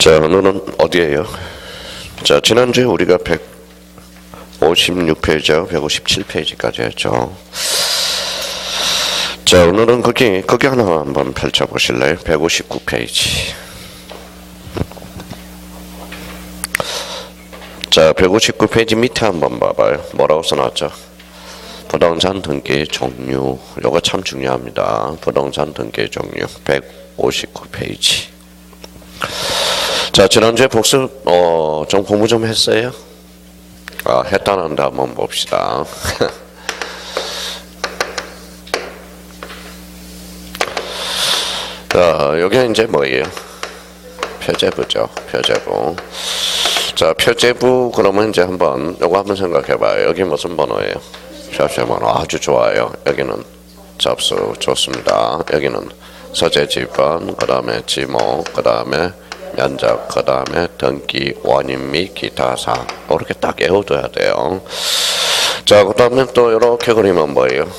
자, 오늘은 어디에요? 자, 지난주에 우리가 156페이지하고 157페이지까지 했죠. 자, 오늘은 거기 하나 한번 펼쳐보실래요? 159페이지. 자, 159페이지 밑에 한번 봐봐요. 뭐라고 써놨죠? 부동산 등기 종류. 요거 참 중요합니다. 부동산 등기 종류. 159페이지. 자, 지난주에 복습, 좀 공부 좀 했어요? 했다는데 한번 봅시다. 자, 여기 이제 뭐예요? 표제부죠. 표제부. 자, 표제부 그러면 이제 한번 요거 한번 생각해봐요. 여기 무슨 번호예요? 표제번호. 아주 좋아요. 여기는 접수 좋습니다. 여기는 서재 지번, 그 다음에 지목, 그 다음에 면적, 그 다음에 등기 원인 및 기타 사항. 이렇게 딱 외워둬야 돼요. 자, 그 다음에 또 이렇게 그리면 뭐예요?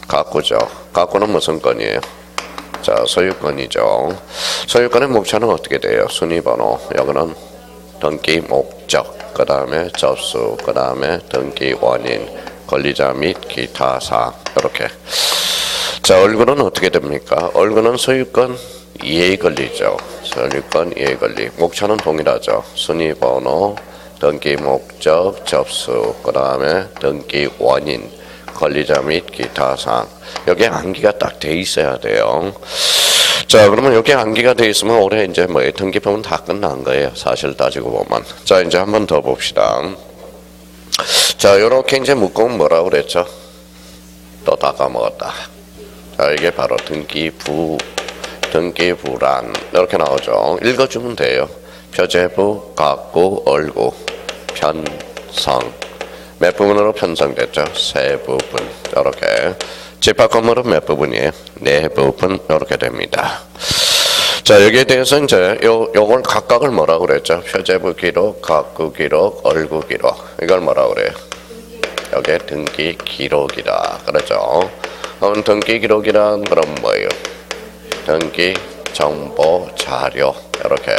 가구죠. 가구는 무슨 건이에요? 자, 소유권이죠. 소유권의 목차는 어떻게 돼요? 순위번호. 여기는 등기 목적, 그 다음에 접수, 그 다음에 등기 원인, 권리자 및 기타 사항. 이렇게. 자, 얼굴은 어떻게 됩니까? 얼굴은 소유권 이해 권리죠. 소유권 이해 권리. 목차는 동일하죠. 순위번호, 등기 목적, 접수, 그 다음에 등기 원인, 권리자 및 기타 사항. 여기에 암기가 딱 돼 있어야 돼요. 자, 그러면 여기 암기가 돼 있으면 올해 이제 뭐 등기 보면 다 끝난 거예요. 사실 따지고 보면. 자, 이제 한번 더 봅시다. 자, 요렇게 이제 묶으면 뭐라고 그랬죠? 또 다 까먹었다. 자, 이게 바로 등기부란 이렇게 나오죠. 읽어주면 돼요. 표제부, 가구, 얼구, 편성. 몇 부분으로 편성됐죠? 세 부분. 이렇게. 집합 건물은 몇 부분이에요? 네 부분. 이렇게 됩니다. 자, 여기에 대해서 이제 요걸 각각을 뭐라고 그랬죠? 표제부 기록, 가구 기록, 얼구 기록. 이걸 뭐라고 그래요? 여기에 등기 기록이다. 그렇죠? 그럼 등기 기록이란 그럼 뭐예요? 등기 정보 자료. 이렇게.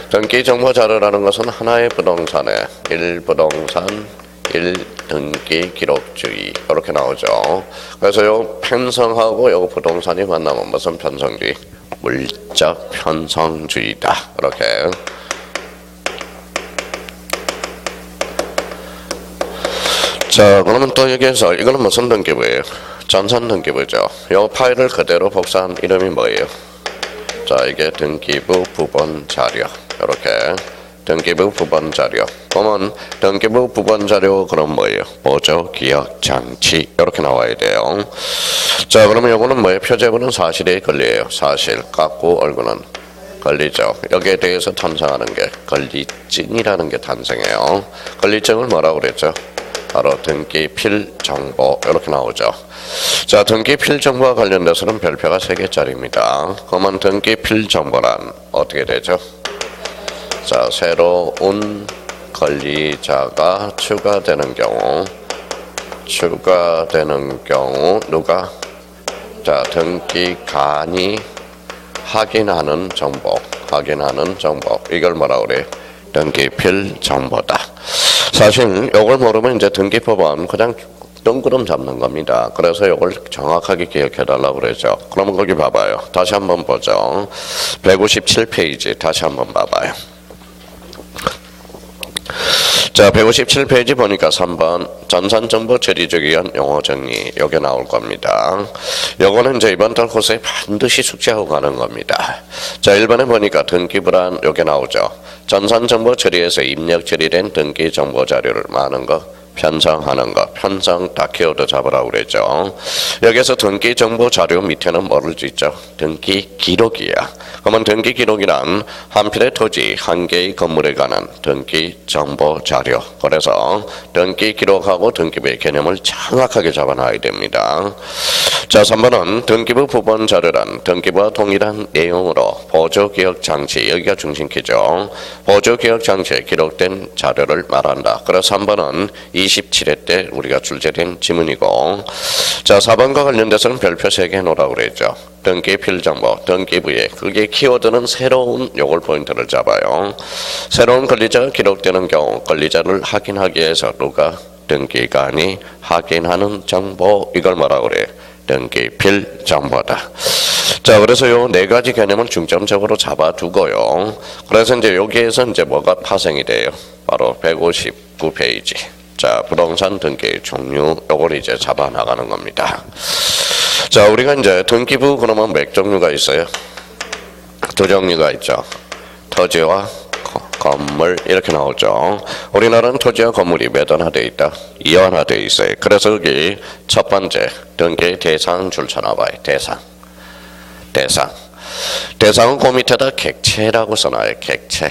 등기 정보 자료라는 것은 하나의 부동산에 1부동산 1등기 기록주의 이렇게 나오죠. 그래서 요 편성하고 요 부동산이 만나면 무슨 편성주의? 물적 편성주의다. 이렇게. 자, 그러면 또 여기에서 이거는 무슨 등기부예요? 전산 등기부죠. 요 파일을 그대로 복사한 이름이 뭐예요? 자, 이게 등기부 부본 자료. 이렇게. 등기부 부본 자료. 그러면 등기부 부본 자료 그럼 뭐예요? 보조 기억 장치. 이렇게 나와야 돼요. 자, 그러면 요거는 뭐예요? 표제부는 사실의 권리예요. 사실. 가구 얼굴은 권리죠. 여기에 대해서 탄생하는 게 권리증이라는 게 탄생해요. 권리증을 뭐라고 그랬죠? 바로 등기 필정보. 이렇게 나오죠. 자, 등기 필정보와 관련돼서는 별표가 3개짜리입니다. 그러면 등기 필정보란 어떻게 되죠? 자, 새로운 권리자가 추가되는 경우 누가? 자, 등기관이 확인하는 정보. 이걸 뭐라고 그래요? 등기필 정보다. 사실 이걸 모르면 이제 등기법은 그냥 뜬구름 잡는 겁니다. 그래서 이걸 정확하게 기억해 달라고 그러죠. 그러면 거기 봐봐요. 다시 한번 보죠. 157페이지 다시 한번 봐봐요. 자, 157페이지 보니까 3번 전산정보 처리주기 위한 용어 정리. 요게 나올 겁니다. 요거는 이제 이번 달 코스에 반드시 숙지하고 가는 겁니다. 자, 1번에 보니까 등기부란 요게 나오죠. 전산정보 처리에서 입력 처리된 등기 정보 자료를 많은 거 편성하는 거. 편성 다 키워드 잡으라고 그랬죠. 여기서 등기 정보 자료 밑에는 뭐를 짓죠? 등기 기록이야. 그러면 등기 기록이란 한 필의 토지, 한 개의 건물에 관한 등기 정보 자료. 그래서 등기 기록하고 등기부의 개념을 정확하게 잡아놔야 됩니다. 자, 3번은 등기부 부본 자료란 등기부와 동일한 내용으로 보조기억 장치, 여기가 중심키죠. 보조기억 장치에 기록된 자료를 말한다. 그래서 3번은 27회 때 우리가 출제된 지문이고, 자, 4번과 관련돼서는 별표 3개 해놓으라고 그랬죠. 등기필 정보, 등기부에 그게 키워드는 새로운 요걸 포인트를 잡아요. 새로운 권리자가 기록되는 경우 권리자를 확인하기 위해서 누가 등기관이 확인하는 정보, 이걸 뭐라고 그래? 등기필 정보다. 자, 그래서 요 네 가지 개념을 중점적으로 잡아두고요. 그래서 이제 여기에서 이제 뭐가 파생이 돼요? 바로 159페이지. 자, 부동산 등기 종류, 요걸 이제 잡아 나가는 겁니다. 자, 우리가 이제 등기부 그러면 몇 종류가 있어요? 두 종류가 있죠. 토지와 건물, 이렇게 나오죠. 우리나라는 토지와 건물이 몇 원화되어 있다? 2원화되어 있어요. 그래서 여기 첫 번째 등기 대상 줄 쳐놔봐요. 대상은 그 밑에다 객체라고 써놔요. 객체.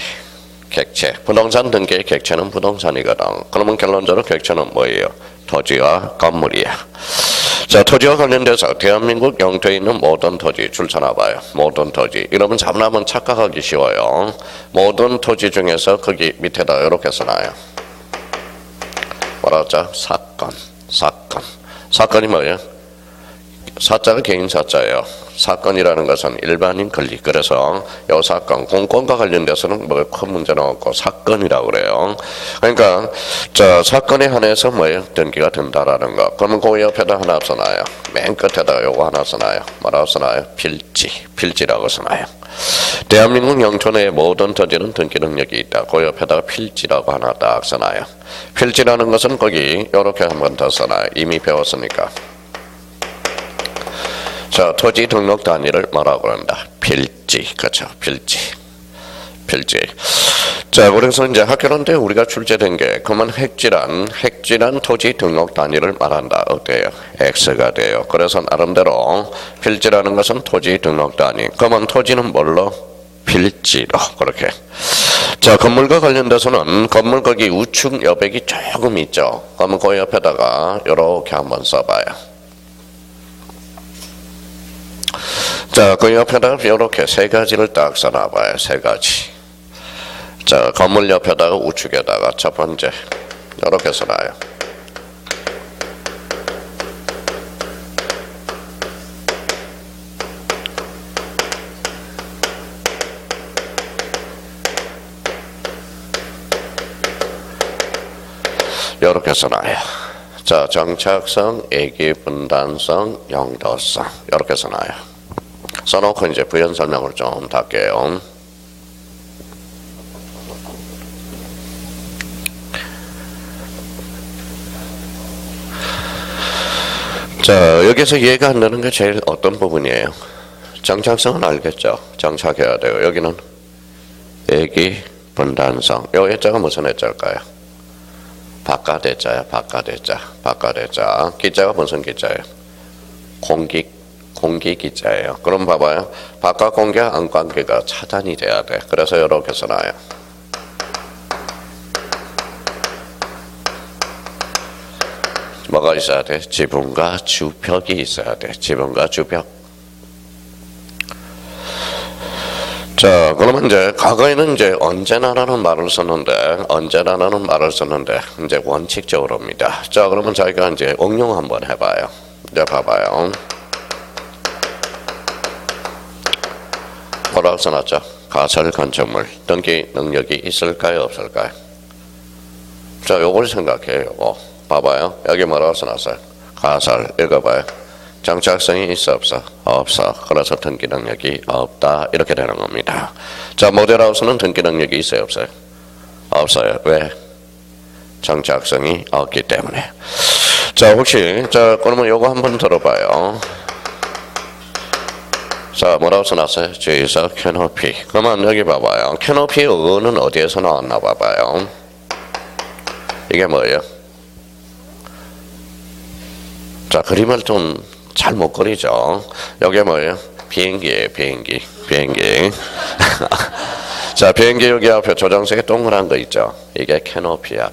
부동산 등기의 객체는 부동산이거든. 그러면 결론적으로 객체는 뭐예요? 토지와 건물이야. 자, 토지와 관련돼서 대한민국 영토에 있는 모든 토지 줄 쳐놔봐요. 모든 토지. 이러면 잡나면 착각하기 쉬워요. 모든 토지 중에서 거기 밑에다 이렇게 써놔요. 뭐라 하죠? 사건이 뭐예요? 사자가 개인 사자예요. 사건이라는 것은 일반인 권리. 그래서 이 사건, 공권과 관련돼서는 뭐 큰 문제는 없고 사건이라고 그래요. 그러니까 저 사건에 한해서 뭐예요? 등기가 된다라는 거. 그러면 그 옆에다 하나 써놔요. 맨 끝에다 요거 하나 써놔요. 뭐라고 써놔요? 필지라고 써놔요. 대한민국 영토 내의 모든 토지는 등기 능력이 있다. 그 옆에다가 필지라고 하나 딱 써놔요. 필지라는 것은 거기 요렇게 한 번 더 써놔요. 이미 배웠으니까. 자, 토지 등록 단위를 뭐라고 한다? 필지. 그렇죠. 필지. 자, 그래서 이제 학교론때 우리가 출제된 게 그러면 핵질한 토지 등록 단위를 말한다. 어때요? X가 돼요. 그래서 나름대로 필지라는 것은 토지 등록 단위. 그러면 토지는 뭘로? 필지로. 그렇게. 자, 건물과 관련돼서는 건물 거기 우측 여백이 조금 있죠. 그러면 그 옆에다가 이렇게 한번 써봐요. 자, 그 옆에다가 이렇게 세 가지를 딱 써놔봐요. 세 가지. 자, 건물 옆에다가 우측에다가 첫 번째 이렇게 써놔요. 이렇게 써놔요. 자, 정착성, 애기 분단성, 용도성 이렇게 써놔요. 써놓고 이제 부연 설명을 좀 할게요. 자, 여기서 이해가 안 되는 게 제일 어떤 부분이에요? 정착성은 알겠죠? 정착해야 돼요. 여기는 애기 분단성. 요 해자가 무슨 해자일까요? 바깥해자야. 바깥해자. 기자가 무슨 기자예요? 공기 기자예요. 그럼 봐봐요. 바깥 공기와 안 공기가 차단이 돼야 돼. 그래서 이렇게 써놔요. 뭐가 있어야 돼? 지붕과 주벽이 있어야 돼. 지붕과 주벽. 자, 그러면 이제 과거에는 이제 언제나라는 말을 썼는데 이제 원칙적으로입니다. 자, 그러면 저희가 이제 응용 한번 해봐요. 이제 봐봐요. 뭐라고 써놨죠? 가설 건축물 등기 능력이 있을까요? 없을까요? 자, 요걸 생각해요. 봐봐요. 여기 뭐라고 써놨어요? 가설. 읽어봐요. 정착성이 있어 없어? 없어. 그래서 등기 능력이 없다. 이렇게 되는 겁니다. 자, 모델하우스는 등기 능력이 있어요? 없어요? 없어요. 왜? 정착성이 없기 때문에. 자, 혹시 그러면 요거 한번 들어봐요. 자, 뭐라고 써놨어요? 주의서 캐노피. 그러면 여기 봐봐요. 캐노피 어는 어디에서 나왔나 봐봐요. 이게 뭐예요? 자, 그림을 좀 잘 못 그리죠. 여기 뭐예요? 비행기예요. 비행기. 자, 비행기 여기 앞에 조정석에 동그란 거 있죠. 이게 캐노피야.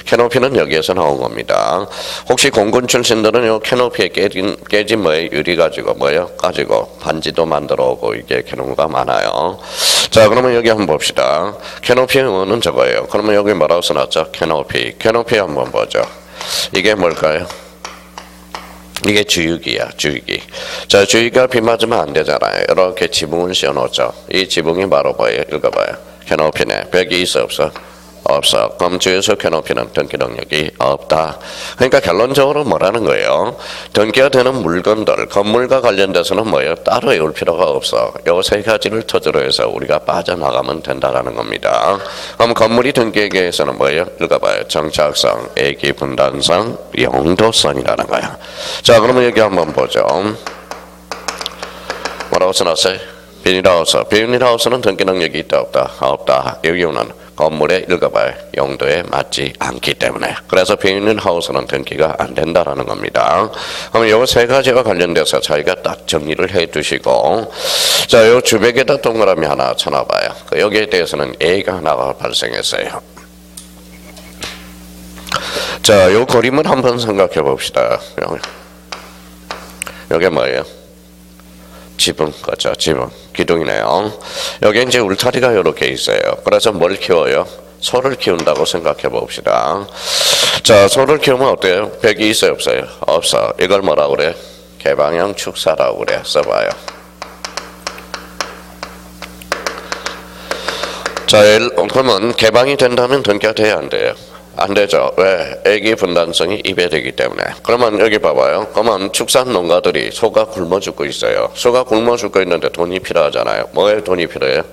캐노피는 여기에서 나온 겁니다. 혹시 공군 출신들은 요 캐노피에 깨진 뭐에 유리 가지고 뭐요? 가지고 반지도 만들어 오고 이게 경우가 많아요. 자, 그러면 여기 한번 봅시다. 캐노피의 의원은 저거예요. 그러면 여기 뭐라고 써놨죠? 캐노피 한번 보죠. 이게 뭘까요? 이게 주유기야, 주유기. 자, 주유기가 비 맞으면 안 되잖아요. 이렇게 지붕을 씌워놓죠. 이 지붕이 바로 뭐예요? 읽어봐요. 캐노피네. 벽이 있어, 없어? 없어. 그럼 주유소 캐노피는 전기 능력이 없다. 그러니까 결론적으로 뭐라는 거예요? 전기가 되는 물건들, 건물과 관련돼서는 뭐예요? 따로 외울 필요가 없어. 요 세 가지를 토대로 해서 우리가 빠져나가면 된다라는 겁니다. 그럼 건물이 전기에 의해서는 뭐예요? 읽어봐요. 정착성, 애기 분단성, 용도성이라는 거야. 자, 그러면 여기 한번 보죠. 뭐라고 써놨어요? 비닐하우스. 비닐하우스는 전기 능력이 있다, 없다? 없다. 이 이유는 건물에 읽어봐요. 용도에 맞지 않기 때문에. 그래서 비닐하우스는 전기가 안 된다라는 겁니다. 그럼 요 세 가지와 관련돼서 저희가 딱 정리를 해 두시고, 자, 요 주백에다 동그라미 하나 쳐놔봐요. 여기에 대해서는 A가 하나가 발생했어요. 자, 요 그림을 한번 생각해 봅시다. 여기 뭐예요? 지붕, 그렇죠? 지붕. 기둥이네요. 여기 이제 울타리가 이렇게 있어요. 그래서 뭘 키워요? 소를 키운다고 생각해 봅시다. 자, 소를 키우면 어때요? 벽이 있어요, 없어요? 없어. 이걸 뭐라고 그래? 개방형 축사라고 그래. 써봐요. 자, 그러면 개방이 된다면 전기가 돼야 안 돼요? 안 되죠. 왜? 애기 분단성이 입에되기 때문에. 그러면 여기 봐봐요. 그러면 축산 농가들이 소가 굶어 죽고 있어요. 소가 굶어 죽고 있는데 돈이 필요하잖아요. 뭐에 돈이 필요해요?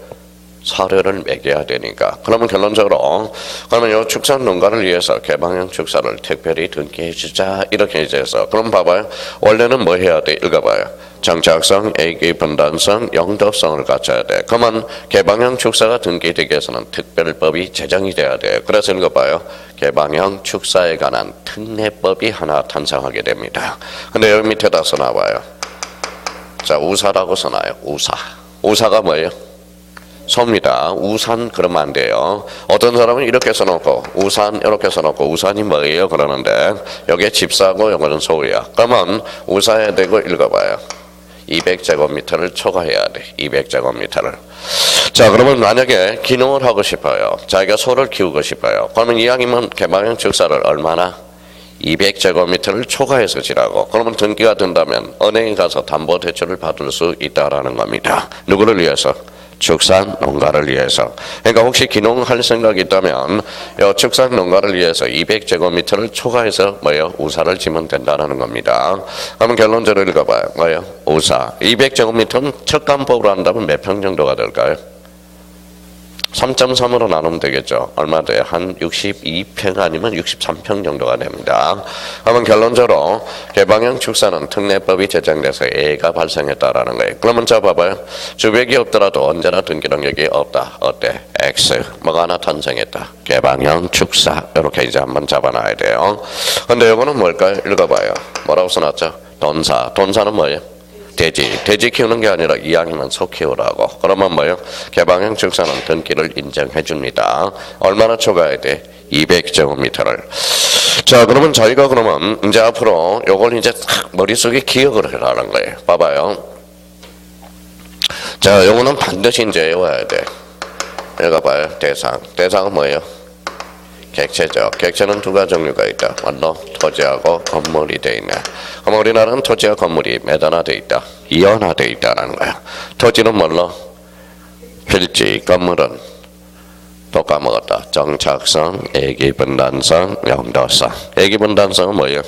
사료를 먹여야 되니까. 그러면 결론적으로 그러면 요 축산 농가를 위해서 개방형 축사를 특별히 등기해 주자 이렇게 이제 해서 그럼 봐봐요. 원래는 뭐 해야 돼? 읽어봐요. 정착성, 애기 분단성, 용도성을 갖춰야 돼. 그러면 개방형 축사가 등기되기 위해서는 특별법이 제정이 돼야 돼요. 그래서 읽어봐요. 개방형 축사에 관한 특례법이 하나 탄생하게 됩니다. 근데 여기 밑에다 써놔봐요. 자, 우사라고 써놔요. 우사가 뭐예요? 소입니다. 우산 그러면 안 돼요. 어떤 사람은 이렇게 써놓고 우산 이렇게 써놓고 우산이 뭐예요? 그러는데 여기에 집사고 이거는 소야. 그러면 우사해야 되고 읽어봐요. 200제곱미터를 초과해야 돼. 200제곱미터를. 자, 그러면 만약에 기농을 하고 싶어요. 자기가 소를 키우고 싶어요. 그러면 이왕이면 개방형 축사를 얼마나? 200제곱미터를 초과해서 지라고. 그러면 등기가 된다면 은행에 가서 담보대출을 받을 수 있다라는 겁니다. 누구를 위해서? 축산 농가를 위해서. 그러니까 혹시 기농할 생각이 있다면 이 축산 농가를 위해서 200제곱미터를 초과해서 뭐예요? 우사를 지면 된다는 겁니다. 그러면 결론적으로 읽어봐요. 뭐예요? 우사. 200제곱미터는 척간법으로 한다면 몇 평 정도가 될까요? 3.3으로 나누면 되겠죠. 얼마 돼요? 한 62평 아니면 63평 정도가 됩니다. 그러면 결론적으로 개방형 축사는 특례법이 제정돼서 A가 발생했다라는 거예요. 그러면 자 봐봐요. 주백이 없더라도 언제나 등기 능력이 없다. 어때? X. 뭐가 하나 탄생했다. 개방형 축사. 이렇게 이제 한번 잡아놔야 돼요. 근데 이거는 뭘까요? 읽어봐요. 뭐라고 써놨죠? 돈사. 돈사는 뭐예요? 돼지 키우는 게 아니라 이왕이면 소 키우라고. 그러면 뭐요? 개방형 축사는 등기를 인정해 줍니다. 얼마나 초과해야 돼? 200제곱미터를. 자, 그러면 저희가 그러면 이제 앞으로 요걸 이제 딱 머릿속에 기억을 하라는 거예요. 봐봐요. 자, 요거는 반드시 이제 외워야 돼. 읽어봐요. 대상은 뭐예요? 객체죠. 객체는 두 가지 종류가 있다. 원로, 토지하고 건물이 돼 있네. 그럼 우리나라는 토지와 건물이 몇 하나 돼 있다? 이하나 돼 있다라는 거야. 토지는 뭘로? 필지, 건물은 또 까먹었다. 정착성, 애기분단성, 용도성. 애기분단성은 뭐예요?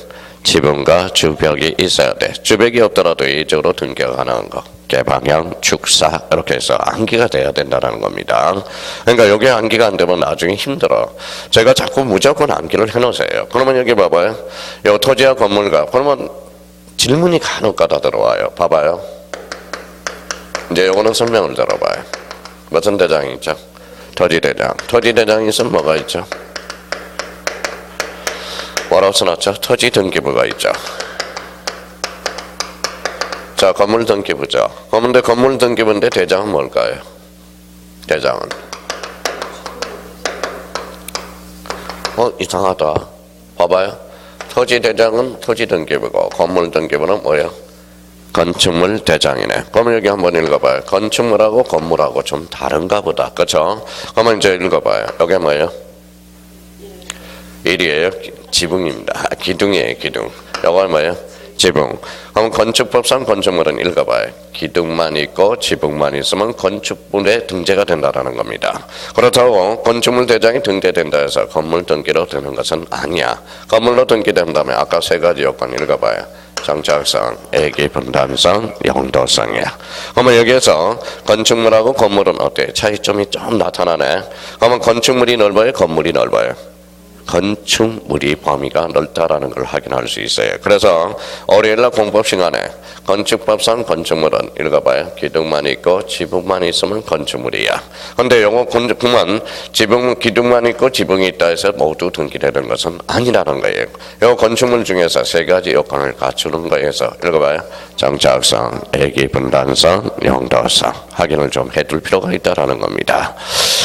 지붕과 주벽이 있어야 돼. 주벽이 없더라도 이쪽으로 등기가 가능한 거. 개방형 축사 이렇게 해서 암기가 돼야 된다는 겁니다. 그러니까 여기 암기가 안 되면 나중에 힘들어. 제가 자꾸 무조건 암기를 해놓으세요. 그러면 여기 봐봐요. 요 토지와 건물과 그러면 질문이 간혹가다 들어와요. 봐봐요. 이제 요거는 설명을 들어봐요. 무슨 대장이 있죠? 토지대장. 토지대장이 있으면 뭐가 있죠? 뭐라고 써놨죠? 토지 등기부가 있죠. 자, 건물 등기부죠. 그런데 건물 등기부인데 대장은 뭘까요? 대장은. 이상하다. 봐봐요. 토지 대장은 토지 등기부고 건물 등기부는 뭐예요? 건축물 대장이네. 그러면 여기 한번 읽어봐요. 건축물하고 건물하고 좀 다른가 보다. 그렇죠? 그러면 이제 읽어봐요. 여기 뭐예요? 1이에요. 지붕입니다. 기둥이에요. 기둥. 이거 뭐예요? 지붕. 그럼 건축법상 건축물은 읽어봐요. 기둥만 있고 지붕만 있으면 건축물에 등재가 된다는 겁니다. 그렇다고 건축물 대장이 등재된다 해서 건물 등기로 되는 것은 아니야. 건물로 등기된다면 아까 세 가지 요건 읽어봐요. 정착성, 애기 분단성, 용도성이야. 그러면 여기에서 건축물하고 건물은 어때? 차이점이 좀 나타나네. 그러면 건축물이 넓어요? 건물이 넓어요? 건축물이 범위가 넓다라는 걸 확인할 수 있어요. 그래서 월요일날 공법 시간에 건축법상 건축물은 읽어봐요. 기둥만 있고 지붕만 있으면 건축물이야. 근데 요거 건축물은 기둥만 있고 지붕이 있다 해서 모두 등기되는 것은 아니라는 거예요. 요 건축물 중에서 세 가지 요건을 갖추는 거에서 읽어봐요. 정착성, 애기 분단성, 용도성 확인을 좀 해둘 필요가 있다라는 겁니다.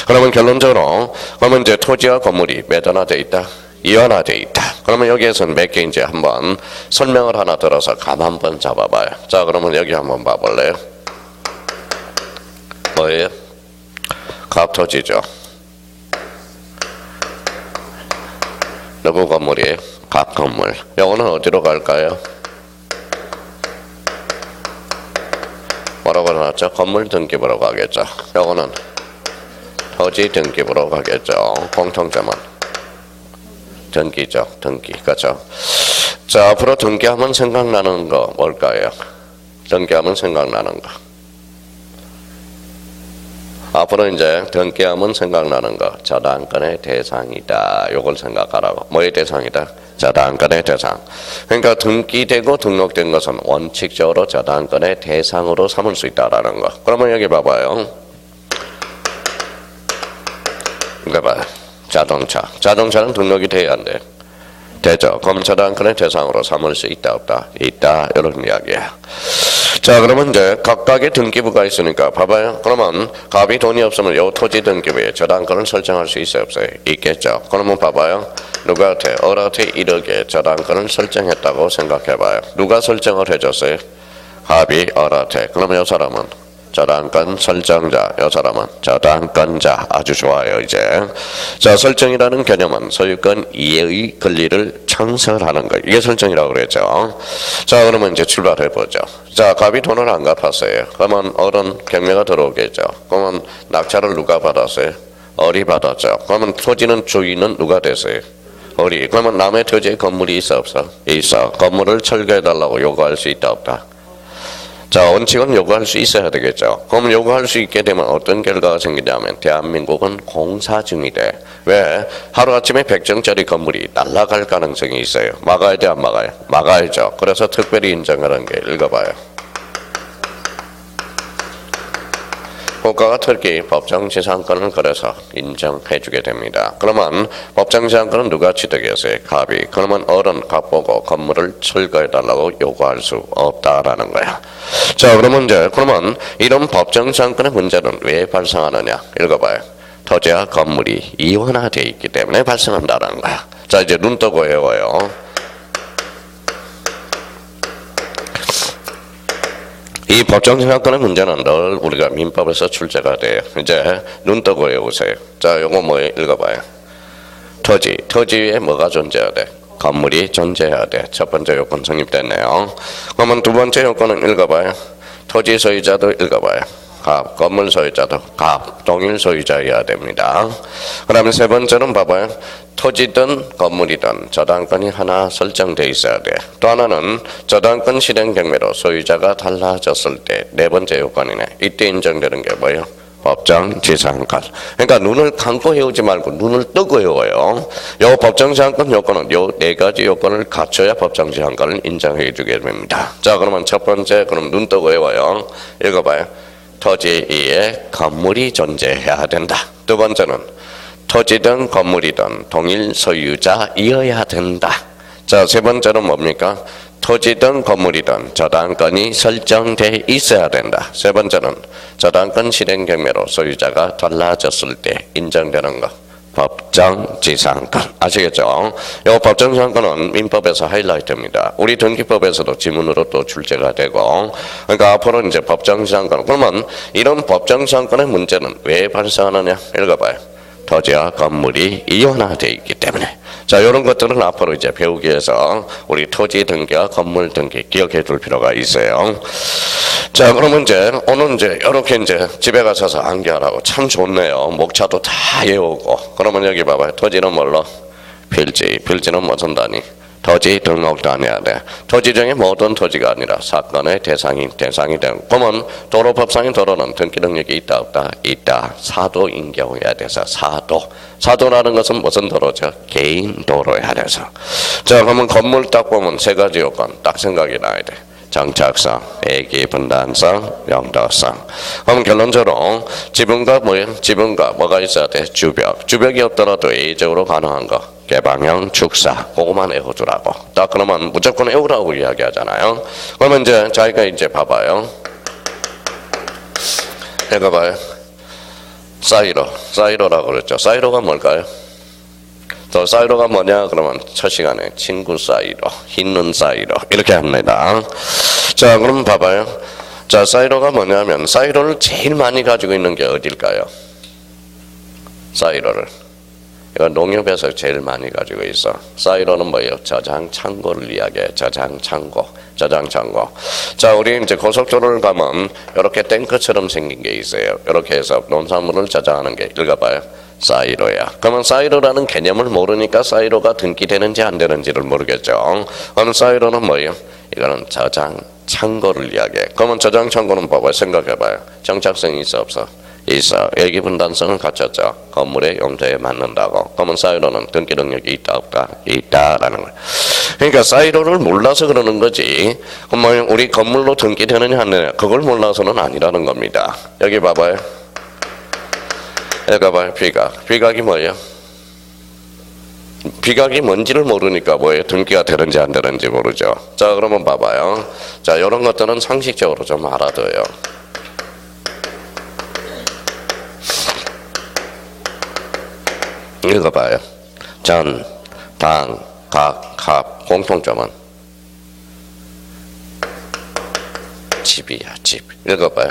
그러면 결론적으로 그러면 이제 토지와 건물이 매단화되어 있다. 이완화되어 있다. 그러면 여기에서는 몇 개인지 한번 설명을 하나 들어서 감 한번 잡아봐요. 자, 그러면 여기 한번 봐볼래요? 뭐예요? 갑토지죠. 누구 건물이에요? 갑건물. 요거는 어디로 갈까요? 뭐라고 나왔죠? 건물 등기부로 가겠죠. 요거는 토지 등기부로 가겠죠. 공통점은 등기죠. 등기. 그렇죠? 자, 앞으로 등기하면 생각나는 거 뭘까요? 등기하면 생각나는 거. 앞으로 이제 등기하면 생각나는 거. 저당권의 대상이다. 요걸 생각하라고. 뭐의 대상이다? 저당권의 대상. 그러니까 등기되고 등록된 것은 원칙적으로 저당권의 대상으로 삼을 수 있다라는 거. 그러면 여기 봐봐요. 이거 봐요. 자동차는 등록이 돼야 안 돼. 되죠. 그럼 저당권의 대상으로 삼을 수 있다 없다? 있다. 이런 이야기야. 자, 그러면 이제 각각의 등기부가 있으니까 봐봐요. 그러면 갑이 돈이 없으면 요 토지 등기부에 저당권을 설정할 수 있어요 없어요? 있겠죠. 그러면 봐봐요. 누구한테? 어한테 1억에 저당권을 설정했다고 생각해봐요. 누가 설정을 해줬어요? 갑이 어한테. 그러면 요 사람은 저당권 설정자, 이 사람은 저당권자. 아주 좋아요. 이제 자, 설정이라는 개념은 소유권 이해의 권리를 창설하는 거. 이게 설정이라고 그랬죠. 자, 그러면 이제 출발해 보죠. 자, 갑이 돈을 안 갚았어요. 그러면 어른 경매가 들어오겠죠. 그러면 낙찰을 누가 받았어요? 어리 받았죠. 그러면 토지는 주인은 누가 됐어요? 어리. 그러면 남의 토지에 건물이 있어 없어? 있어. 건물을 철거해 달라고 요구할 수 있다 없다? 자, 원칙은 요구할 수 있어야 되겠죠. 그럼 요구할 수 있게 되면 어떤 결과가 생기냐면 대한민국은 공사 중이 돼. 왜? 하루아침에 100정짜리 건물이 날아갈 가능성이 있어요. 막아야 돼, 안 막아요? 막아야죠. 그래서 특별히 인정하는 게 읽어봐요. 국가가 특히 법정지상권을 그래서 인정해주게 됩니다. 그러면 법정지상권은 누가 취득했어요? 갑이. 그러면 어른 갑 보고 건물을 철거해달라고 요구할 수 없다라는 거야. 자, 그러면 이제 그러면 이런 법정지상권의 문제는 왜 발생하느냐? 읽어봐요. 토지와 건물이 이원화되어 있기 때문에 발생한다는 거야. 자, 이제 눈 뜨고 외워요. 이 법정지상권의 문제는 늘 우리가 민법에서 출제가 돼요. 이제 눈 뜨고 외우세요. 자, 요거 뭐예요? 읽어봐요. 토지에 뭐가 존재해야 돼? 건물이 존재해야 돼. 첫 번째 요건 성립됐네요. 그러면 두 번째 요건은 읽어봐요. 토지 소유자도 읽어봐요. 갑, 건물 소유자도 갑, 동일 소유자여야 됩니다. 그 다음에 세 번째는 봐봐요. 토지든 건물이든 저당권이 하나 설정돼 있어야 돼. 또 하나는 저당권 실행 경매로 소유자가 달라졌을 때 네 번째 요건이네. 이때 인정되는 게 뭐예요? 법정지상권. 그러니까 눈을 감고 외우지 말고 눈을 뜨고 외워요. 요 법정지상권 요건은 요 네 가지 요건을 갖춰야 법정지상권을 인정해 주게 됩니다. 자, 그러면 첫 번째, 그럼 눈 뜨고 외워요. 읽어봐요. 토지 위에 건물이 존재해야 된다. 두 번째는 토지든 건물이든 동일 소유자이어야 된다. 자, 세 번째는 뭡니까? 토지든 건물이든 저당권이 설정돼 있어야 된다. 세 번째는 저당권 실행 경매로 소유자가 달라졌을 때 인정되는 것. 법정지상권. 아시겠죠? 이 법정지상권은 민법에서 하이라이트입니다. 우리 등기법에서도 지문으로 또 출제가 되고, 그러니까 앞으로 이제 법정지상권. 그러면 이런 법정지상권의 문제는 왜 발생하느냐? 읽어봐요. 토지와 건물이 이원화되어 있기 때문에. 자, 이런 것들은 앞으로 이제 배우기 위해서 우리 토지 등기와 건물 등기 기억해 둘 필요가 있어요. 자, 그러면 이제 오늘 이제 이렇게 이제 집에 가셔서 암기하라고 참 좋네요. 목차도 다 외우고. 그러면 여기 봐봐요. 토지는 뭘로? 필지. 필지는 무슨 단위? 토지 등록 단위야 돼. 토지 중에 모든 토지가 아니라 사건의 대상이 되는. 그러면 도로법상의 도로는 등기 능력이 있다 없다? 있다. 사도인 경우여야 돼서 사도. 사도라는 것은 무슨 도로죠? 개인 도로여야 돼서. 자, 그러면 건물 딱 보면 세 가지 요건 딱 생각이 나야 돼. 정착성, 애기 분단성, 용도성. 그럼 결론적으로 지붕과 뭐가 있어야 돼? 주벽. 주벽이 없더라도 예외적으로 가능한 거. 개방형 축사. 그거만 외워두라고. 딱 그러면 무조건 외우라고 이야기하잖아요. 그러면 이제 자기가 이제 봐봐요. 내가 봐요. 사이로라고 그랬죠. 사이로가 뭘까요? 또 사이로가 뭐냐? 그러면 첫 시간에 친구 사이로, 있는 사이로 이렇게 합니다. 자, 그럼 봐봐요. 자, 사이로가 뭐냐면 사이로를 제일 많이 가지고 있는 게 어딜까요? 사이로를. 이건 농협에서 제일 많이 가지고 있어. 사이로는 뭐예요? 저장 창고를 이야기해. 저장 창고. 자, 우리 이제 고속도로를 가면 이렇게 탱크처럼 생긴 게 있어요. 이렇게 해서 농산물을 저장하는 게 읽어봐요. 사이로야. 그러면 사이로라는 개념을 모르니까 사이로가 등기되는지 안 되는지를 모르겠죠. 그럼 사이로는 뭐예요? 이거는 저장 창고를 이야기해. 그러면 저장 창고는 봐봐요. 생각해봐요. 정착성이 있어 없어? 있어. 애기 분단성은 갖췄죠. 건물의 용도에 맞는다고. 그러면 사이로는 등기 능력이 있다 없다? 있다라는 거예요. 그러니까 사이로를 몰라서 그러는 거지. 그러면 우리 건물로 등기되느냐 안 되느냐 그걸 몰라서는 아니라는 겁니다. 여기 봐봐요. 여기 봐봐요. 비각이 뭐예요? 비각이 뭔지를 모르니까 뭐예요? 등기가 되는지 안 되는지 모르죠. 자, 그러면 봐봐요. 자, 이런 것들은 상식적으로 좀 알아둬요. 읽어봐요. 전, 당, 각, 합. 공통점은 집이야, 집. 읽어봐요.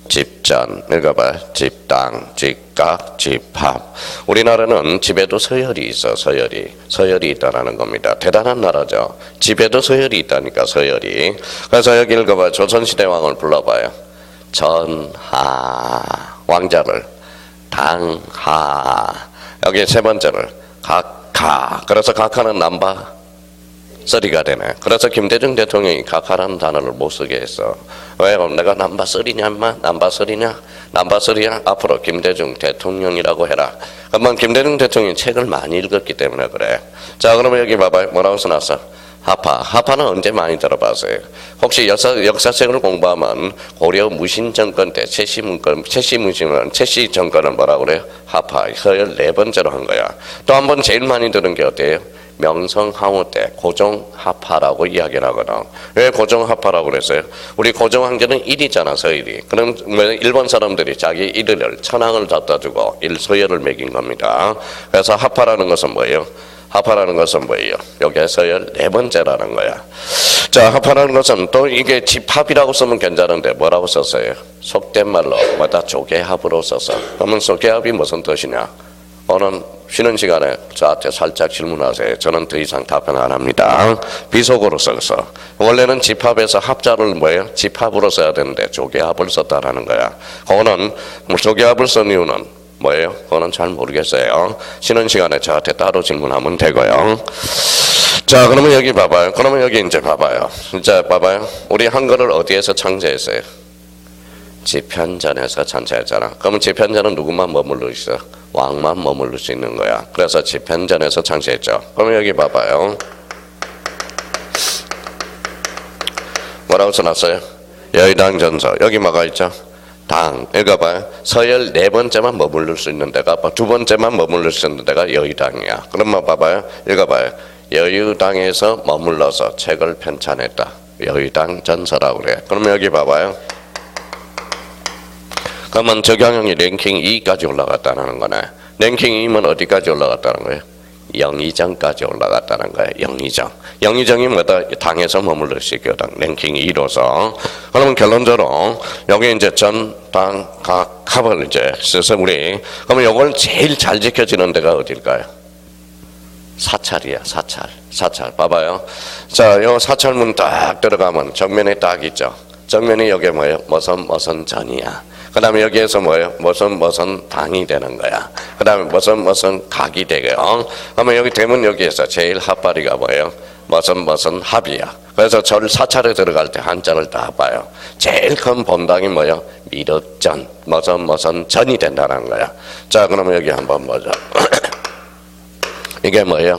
집전, 읽어봐요. 집당, 집각, 집합. 우리나라는 집에도 서열이 있어, 서열이 있다라는 겁니다. 대단한 나라죠. 집에도 서열이 있다니까, 서열이. 그래서 여기 읽어봐요. 조선시대 왕을 불러봐요. 전하, 왕자를. 당하. 여기 세 번째를 각하. 그래서 각하는 남바 쓰리가 되네. 그래서 김대중 대통령이 각하라는 단어를 못 쓰게 했어. 왜? 내가 남바 쓰리냐 인마? 남바 쓰리야? 앞으로 김대중 대통령이라고 해라. 그러면 김대중 대통령이 책을 많이 읽었기 때문에 그래. 자, 그러면 여기 봐봐요. 뭐라고 써놨어? 하파는 언제 많이 들어봤어요? 혹시 역사책을 공부하면 고려 무신 정권 때 최씨 정권은 뭐라고 그래요? 하파. 서열 네 번째로 한 거야. 또 한 번 제일 많이 들은 게 어때요? 명성황후 때 고종하파라고 이야기를 하거든. 왜 고종하파라고 그랬어요? 우리 고종황제는 일이잖아, 서열이. 그럼 일본 사람들이 자기 일을 천황을 갖다 주고 일서열을 매긴 겁니다. 그래서 하파라는 것은 뭐예요? 여기에 서열 네 번째라는 거야. 자, 합하라는 것은 또 이게 집합이라고 쓰면 괜찮은데 뭐라고 썼어요? 속된 말로 뭐다 조개합으로 써서. 그러면 조개합이 무슨 뜻이냐? 오늘 쉬는 시간에 저한테 살짝 질문하세요. 저는 더 이상 답변 안 합니다. 비속어로 써서. 원래는 집합에서 합자를 뭐예요? 집합으로 써야 되는데 조개합을 썼다라는 거야. 그거는 조개합을 쓴 이유는 뭐예요? 그거는 잘 모르겠어요. 쉬는 시간에 저한테 따로 질문하면 되고요. 자, 그러면 여기 봐봐요. 이제 봐봐요. 우리 한글을 어디에서 창제했어요? 집현전에서 창제했잖아. 그러면 집현전은 누구만 머물러 있어? 왕만 머물러 수 있는 거야. 그래서 집현전에서 창제했죠. 그러면 여기 봐봐요. 뭐라고 써놨어요? 여의당전서. 여기 뭐가 있죠? 당. 읽어봐요. 서열 네 번째만 머무를 수 있는 데가, 두 번째만 머무를 수 있는 데가 여의당이야. 그러면 봐봐요. 읽어봐요. 여유당에서 머물러서 책을 편찬했다. 여유당 전서라고 그래. 그러면 여기 봐봐요. 그러면 저경영이 랭킹 2까지 올라갔다는 거네. 랭킹 2면 어디까지 올라갔다는 거예요? 영의정까지 올라갔다는 거예요. 영의정. 영의정이 뭐다? 당에서 머물러 수 있거든. 랭킹 2로서. 그러면 결론적으로 여기 이제 전, 당, 각, 합을 이제 써서 우리 그러면 이걸 제일 잘 지켜지는 데가 어딜까요? 사찰이야. 사찰. 봐봐요. 자, 요 사찰문 딱 들어가면 정면에 딱 있죠. 정면이 여기 뭐예요? 무슨 전이야. 그 다음에 여기에서 뭐예요? 무슨 당이 되는 거야. 그 다음에 무슨 각이 되고요. 그러면 여기 대문 여기에서 제일 핫바리가 뭐예요? 무슨 합이야. 그래서 절 사찰에 들어갈 때 한자를 다 봐요. 제일 큰 본당이 뭐예요? 미륵전. 무슨 전이 된다는 거야. 자, 그러면 여기 한번 보자. 이게 뭐예요?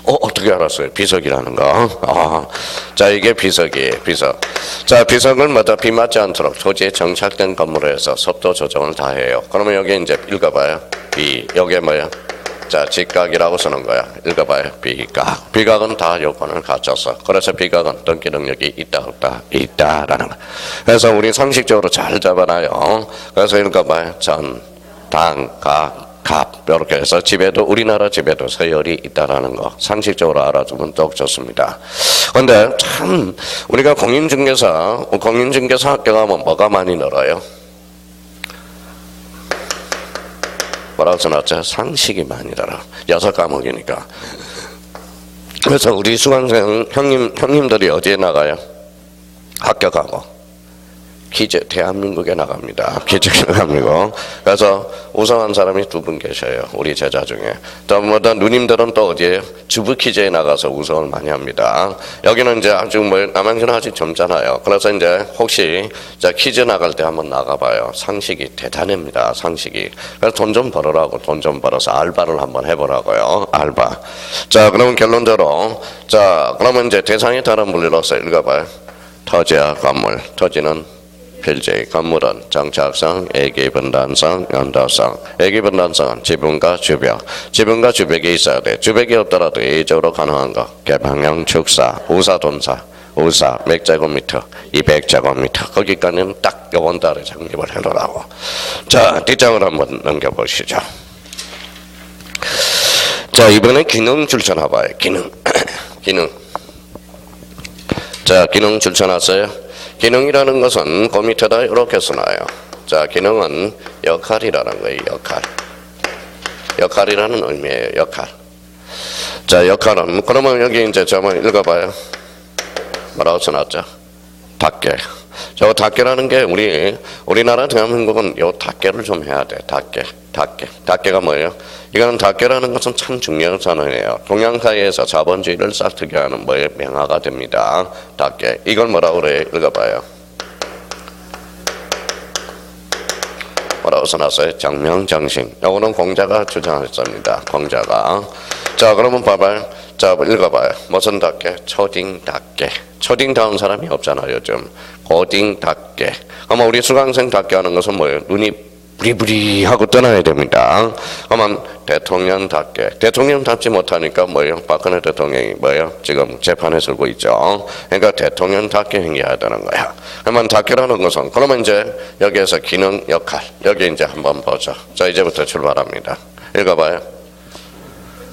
어떻게 알았어요? 비석이라는 거. 자, 이게 비석이에요. 비석. 자, 비석을 비 맞지 않도록 토지에 정착된 건물에서 습도 조정을 다 해요. 그러면 여기 이제 읽어봐요. 여기에 뭐예요? 자, 직각이라고 쓰는 거야. 읽어봐요. 비각. 비각은 다 요건을 갖췄어. 그래서 비각은 등기 능력이 있다 없다? 있다라는 거. 그래서 우리 상식적으로 잘 잡아놔요. 그래서 읽어봐요. 전, 당, 각, 갑 이렇게 해서 집에도 우리나라 집에도 서열이 있다라는 거 상식적으로 알아두면 또 좋습니다. 그런데 참 우리가 공인중개사 학교 가면 뭐가 많이 늘어요? 뭐라고 써놨죠? 상식이 많이 늘어. 6과목이니까. 그래서 우리 수강생 형님들이 어디에 나가요? 학교 가고. 퀴즈 대한민국에 나갑니다. 퀴즈 나갑니다. 그래서 우승한 사람이 2분 계셔요. 우리 제자 중에. 또 누님들은 또 어디에요? 주부 퀴즈에 나가서 우승을 많이 합니다. 여기는 이제 아주 남양주는 아직 젊잖아요. 그래서 이제 혹시 퀴즈 나갈 때 한번 나가봐요. 상식이 대단합니다. 상식이. 그래서 돈 좀 벌으라고 돈 좀 벌어서 알바를 한번 해보라고요. 알바. 자, 그러면 결론적으로 그러면 이제 대상에 따른 분류로서 읽어봐요. 토지와 건물. 토지는 필지, 건물은 정착성, 애기분단성, 연도성. 애기분단성은 지붕과 주벽. 지붕과 주벽이 있어야 돼. 주벽이 없더라도 예외적으로 가능한 거. 개방형 축사, 우사 돈사, 우사 몇 제곱미터, 200제곱미터. 거기까지는 딱 요번 달에 정립을 해놓으라고. 자, 뒷장으로 한번 넘겨보시죠. 자, 이번에 기능 줄쳐놔봐요. 기능. 자, 기능 줄쳐놨어요. 기능이라는 것은 그 밑에다 이렇게 써놔요. 자, 기능은 역할이라는 거예요. 역할이라는 의미예요. 역할. 자, 역할은 그러면 여기 이제 한번 읽어봐요. 뭐라고 써놨죠? 닭개. 저 닭개라는 게 우리나라 대한민국은 요 닭개를 좀 해야 돼. 닭개가 뭐예요? 이거는 닭개라는 것은 참 중요한 단어예요. 동양사회에서 자본주의를 싹트게 하는 명화가 됩니다. 닭개. 이걸 뭐라고 그래요? 읽어봐요. 뭐라고 써놨어요? 정명정신. 요거는 공자가 주장했습니다. 공자가. 자, 그러면 봐봐요. 자, 읽어봐요. 무슨 닭개? 초딩 닭개. 초딩 다운 사람이 없잖아 요즘. 고딩 닭개. 아마 우리 수강생 닭개 하는 것은 뭐예요? 눈이 부리부리하고 떠나야 됩니다. 그러면 대통령 닭개. 대통령 닮지 못하니까 뭐예요? 박근혜 대통령이 뭐예요? 지금 재판에 서고 있죠. 그러니까 대통령 닭개 행위해야 되는 거야. 그러면 닭개라는 것은 그러면 이제 여기에서 기능 역할 여기 이제 한번 보죠. 자, 이제부터 출발합니다. 읽어봐요.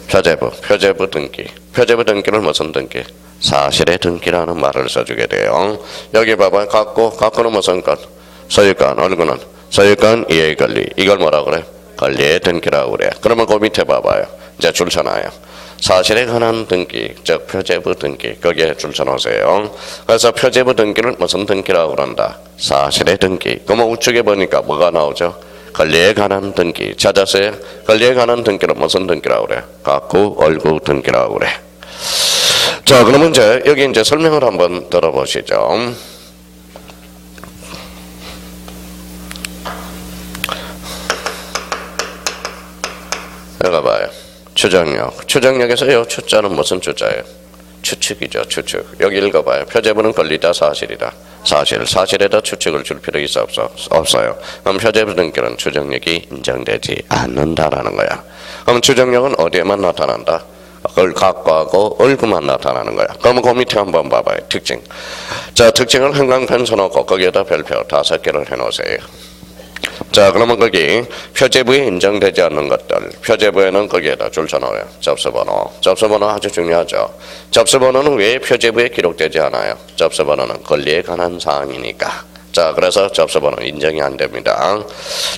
표제부 등기. 표제부 등기는 무슨 등기? 사실의 등기라는 말을 써주게 돼요. 여기 봐봐요. 갖고는 무슨 것? 소유권, 얼굴은 소유권 이해 권리. 이걸 뭐라고 그래? 권리의 등기라고 그래. 그러면 그 밑에 봐봐요. 이제 줄 쳐놔요. 사실에 관한 등기, 즉 표제부 등기. 거기에 줄 쳐놓으세요. 그래서 표제부 등기를 무슨 등기라고 그런다? 사실의 등기. 그러면 우측에 보니까 뭐가 나오죠? 권리에 관한 등기. 찾았어요? 권리에 관한 등기는 무슨 등기라고 그래? 갖고 얼구 등기라고 그래. 자, 그러면 이제 여기 이제 설명을 한번 들어보시죠. 읽어봐요. 추정력. 추정력에서요, 추자는 무슨 추자예요? 추측이죠, 추측. 여기 읽어봐요. 표제부는 권리다, 사실이다. 사실에다 추측을 줄 필요 있어, 없어요. 그럼 표제부 등기는 추정력이 인정되지 않는다라는 거야. 그럼 추정력은 어디에만 나타난다? 각과하고 얼굴만 나타나는 거야. 그러면 그 밑에 한번 봐봐요. 특징. 자, 특징을 형광펜 써놓고 거기에다 별표 5개를 해놓으세요. 자, 그러면 거기 표제부에 인정되지 않는 것들, 표제부에는 거기에다 줄 서놓아요. 접수번호. 접수번호 아주 중요하죠. 접수번호는 왜 표제부에 기록되지 않아요? 접수번호는 권리에 관한 사항이니까. 자, 그래서 접수번호 인정이 안 됩니다.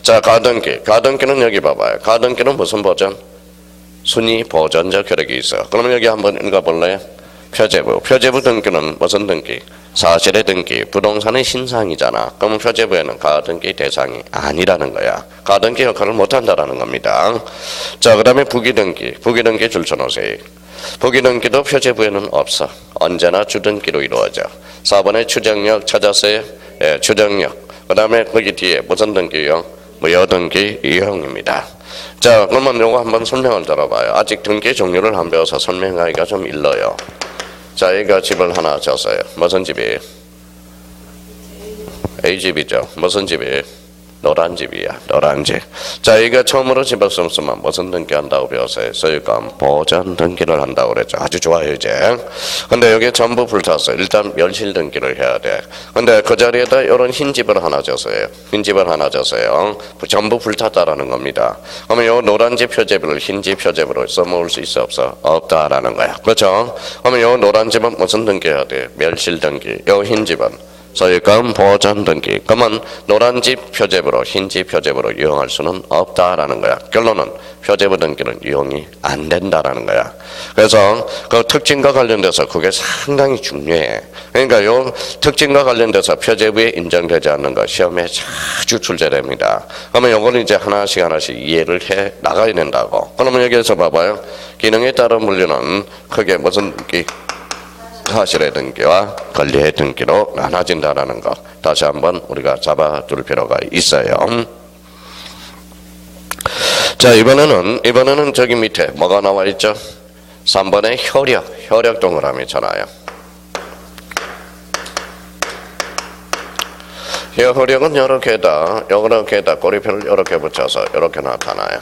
자, 가등기. 가등기는 여기 봐봐요. 가등기는 무슨 버전? 순위 보전적 효력이 있어. 그러면 여기 한번 읽어볼래요? 표제부. 표제부 등기는 무슨 등기? 사실의 등기. 부동산의 신상이잖아. 그러면 표제부에는 가등기 대상이 아니라는 거야. 가등기 역할을 못한다라는 겁니다. 자, 그 다음에 부기등기. 부기등기 줄 서놓으세요. 부기등기도 표제부에는 없어. 언제나 주등기로 이루어져. 4번에 추정력 찾았어요? 예, 추정력. 그 다음에 거기 뒤에 무슨 등기요? 무효등기 이용입니다. 자, 그러면 요거 한번 설명을 들어봐요. 아직 등기 종류를 안 배워서 설명하기가 좀 일러요. 자, 여기가 집을 하나 졌어요. 무슨 집이에요? A집이죠. 무슨 집이에요? 노란 집이야. 노란 집. 자, 여기가 처음으로 집을 썼으면 무슨 등기 한다고 배웠어요? 소유권 보전 등기를 한다고 그랬죠. 아주 좋아요, 이제. 근데 여기 전부 불탔어요. 일단 멸실 등기를 해야 돼. 근데 그 자리에다 이런 흰 집을 하나 졌어요. 흰 집을 하나 졌어요. 전부 불탔다라는 겁니다. 그러면 요 노란 집 표제부를 흰 집 표제부로 써먹을 수 있어 없어? 없다라는 거야. 그렇죠? 그러면 요 노란 집은 무슨 등기 해야 돼? 멸실 등기. 요 흰 집은 소유권 보전 등기. 그러면 노란 집 표제부로 흰 집 표제부로 이용할 수는 없다라는 거야. 결론은 표제부 등기는 이용이 안 된다라는 거야. 그래서 그 특징과 관련돼서 그게 상당히 중요해. 그러니까 요 특징과 관련돼서 표제부에 인정되지 않는 거 시험에 자주 출제됩니다. 그러면 요거는 이제 하나씩 이해를 해 나가야 된다고. 그러면 여기에서 봐봐요. 기능에 따른 분류는 크게 무슨 등기? 사실의 등기와 권리의 등기로 나눠진다라는 거 다시 한번 우리가 잡아둘 필요가 있어요. 자, 이번에는 저기 밑에 뭐가 나와 있죠? 3번의 효력 동그라미 쳐놔요. 이 효력은 이렇게다 꼬리표를 이렇게 붙여서 이렇게 나타나요.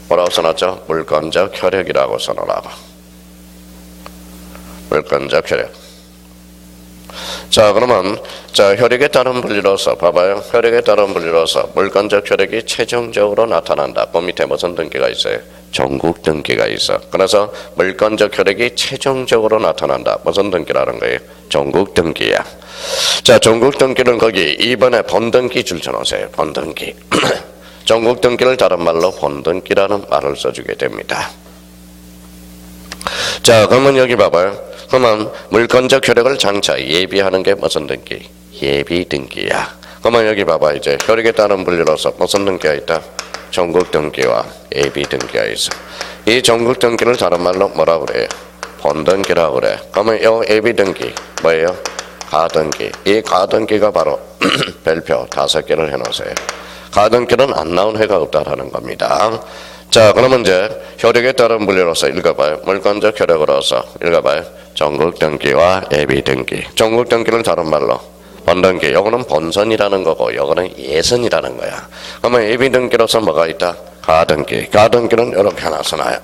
뭐라고 써놨죠? 물권적 효력이라고 써놓으라고. 물권적 효력. 자, 그러면 효력에 따른 분리로서 봐봐요. 효력에 따른 분리로서 물권적 효력이 최종적으로 나타난다. 그 밑에 무슨 등기가 있어요? 종국 등기가 있어. 그래서 물권적 효력이 최종적으로 나타난다. 무슨 등기라는 거예요? 종국 등기야. 자, 종국 등기는 거기 2번에 본등기 줄 쳐놓으세요. 본등기. 종국 등기를 다른 말로 본등기라는 말을 써주게 됩니다. 자, 그러면 여기 봐봐요. 그러면 물권적 효력을 장차 예비하는 게 무슨 등기? 예비 등기야. 그러면 여기 봐봐. 이제 효력에 따른 분류로서 무슨 등기가 있다? 종국 등기와 예비 등기가 있어. 이 종국 등기를 다른 말로 뭐라고 그래요? 본등기라고 그래. 그러면 이 예비 등기 뭐예요? 가등기. 이 가등기가 바로 별표 5개를 해놓으세요. 가등기는 안 나온 해가 없다라는 겁니다. 자, 그러면 이제 효력에 따른 분류로서 읽어봐요. 물권적 효력으로서 읽어봐요. 종국 등기와 예비 등기. 종국 등기를 다른 말로 본등기. 요거는 본선이라는 거고 요거는 예선이라는 거야. 그러면 예비 등기로서 뭐가 있다? 가등기. 가등기는 이렇게 하나 써놔요.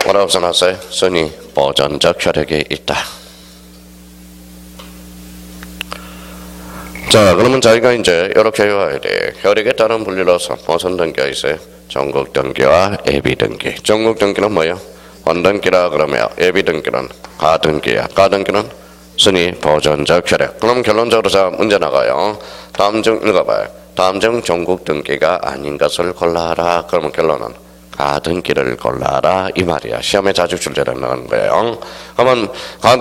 뭐라고 써놨어요? 순위 보전적 효력이 있다. 자, 그러면 자기가 이제 이렇게 해와야 돼. 효력에 따른 분류로서 무슨 등기가 있어요? 종국 등기와 예비 등기. 종국 등기는 뭐예요? 본등기라 그러면 예비 등기는 가등기야. 가등기는 순위 보전적 효력. 그럼 결론적으로 자 문제 나가요. 다음 중 읽어봐요. 다음 중 종국 등기가 아닌 것을 골라라. 그러면 결론은 가등기를 골라라 이 말이야. 시험에 자주 출제되는 거예요. 그러면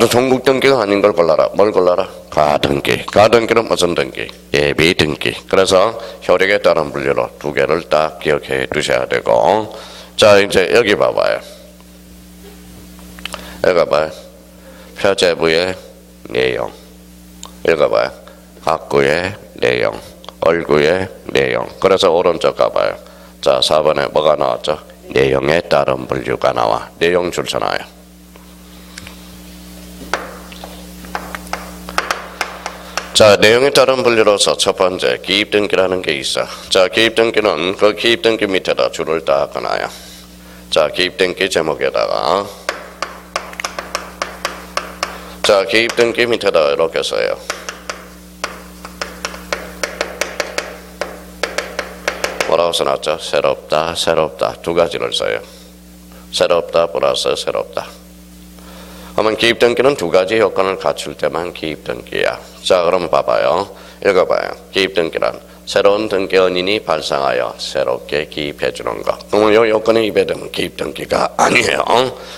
종국 등기가 아닌 걸 골라라. 뭘 골라라? 가등기. 가등기는 무슨 등기? 예비 등기. 그래서 효력에 따른 분류로 2개를 딱 기억해 두셔야 되고. 자, 이제 여기 봐봐요. 읽어봐요. 표제부의 내용. 읽어봐요. 학구의 내용. 얼구의 내용. 그래서 오른쪽 가봐요. 자, 4번에 뭐가 나왔죠? 내용에 따른 분류가 나와. 내용 줄 서놔요. 자, 내용에 따른 분류로서 첫 번째 기입등기라는 게 있어. 자, 기입등기는 그 기입등기 밑에다 줄을 딱 그어놔요. 자, 기입등기 제목에다가 자, 기입등기 밑에다 이렇게 써요. 뭐라고 써놨죠? 새롭다, 새롭다 두 가지를 써요. 새롭다 플러스 새롭다. 그러면 기입등기는 두 가지 요건을 갖출 때만 기입등기야. 자, 그럼 봐봐요. 읽어봐요. 기입등기란 새로운 등기원인이 발생하여 새롭게 기입해주는 것. 그러면 이 요건에 위배되면 기입등기가 아니에요.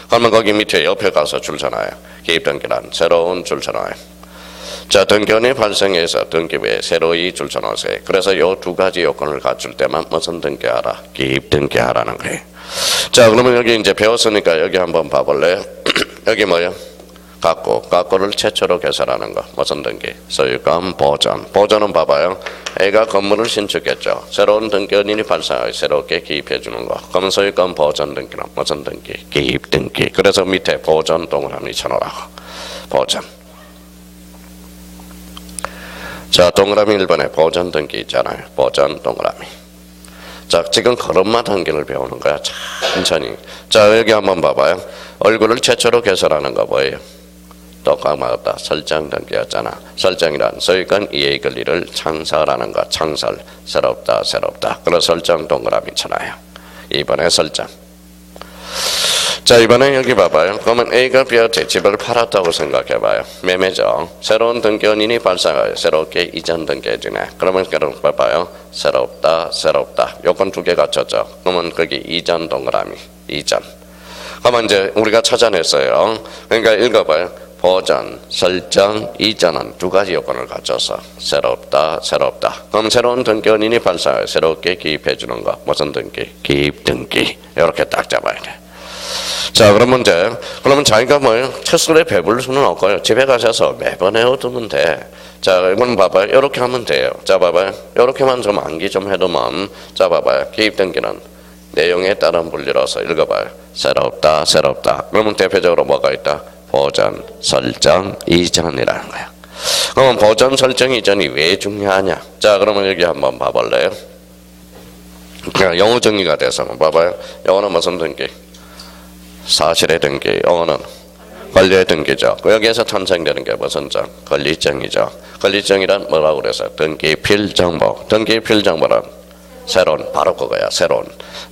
그러면 거기 밑에 옆에 가서 줄 서놔요. 기입등기란 새로운 줄 서놔요. 자, 등기원이 발생해서 등기부에 새로이 줄 서놓으세요. 그래서 이 두 가지 요건을 갖출 때만 무슨 등기하라? 기입등기하라는 거예요. 자, 그러면 여기 이제 배웠으니까 여기 한번 봐볼래요? 여기 뭐요? 각고를 최초로 개설하는 거. 무슨 등기? 소유권 보전. 보전은 봐봐요. A가 건물을 신축했죠. 새로운 등기원인이 발생하여 새롭게 기입해 주는 거. 그러면 소유권 보전 등기는 무슨 등기? 기입 등기. 그래서 밑에 보전 동그라미 쳐놓으라고. 보전. 자, 동그라미 1번에 보전 등기 있잖아요. 보전 동그라미. 자, 지금 걸음마 단계를 배우는 거야. 천천히. 자, 여기 한번 봐봐요. 얼굴을 최초로 개설하는 거 뭐예요? 똑같다. 설정 등기였잖아. 설정이란 소유권 이해 권리를 창설하는 거. 창설. 새롭다, 새롭다. 그래서 설정 동그라미 쳐놔요. 2번에 설정. 자, 이번에 여기 봐봐요. 그러면 A가 B한테 집을 팔았다고 생각해봐요. 매매죠. 새로운 등기원인이 발생하여 새롭게 이전 등기해주네. 그러면 봐봐요. 새롭다, 새롭다. 요건 두 개 갖췄죠. 그러면 거기 이전 동그라미. 이전. 그러면 이제 우리가 찾아냈어요. 그러니까 읽어봐요. 보전, 설정, 이전은 두 가지 요건을 갖춰서 새롭다, 새롭다. 그럼 새로운 등기원인이 발생하여 새롭게 기입해주는 거. 무슨 등기? 기입 등기. 이렇게 딱 잡아야 돼. 자, 그러면 자기가 뭐예요? 책술에 배불 수는 없고요. 집에 가셔서 매번 외워두면 돼. 자, 이건 봐봐요. 이렇게 하면 돼요. 자, 봐봐요. 이렇게만 좀 암기 좀 해두면. 자, 봐봐요. 기입등기는 내용에 따른 분류로서 읽어봐요. 새롭다, 새롭다. 그러면 대표적으로 뭐가 있다? 보전, 설정, 이전이라는 거야. 그러면 보전, 설정, 이전이 왜 중요하냐? 자, 그러면 여기 한번 봐볼래요? 그냥 영어 정리가 돼서 봐봐요. 영어는 무슨 등기? 사실의 등기. 영어는 권리의 등기죠. 여기에서 탄생되는 게 무슨 정? 권리정이죠. 권리정이란 뭐라고 그래서 등기필 정보. 등기필 정보는 새로운, 바로 그거야. 새로운.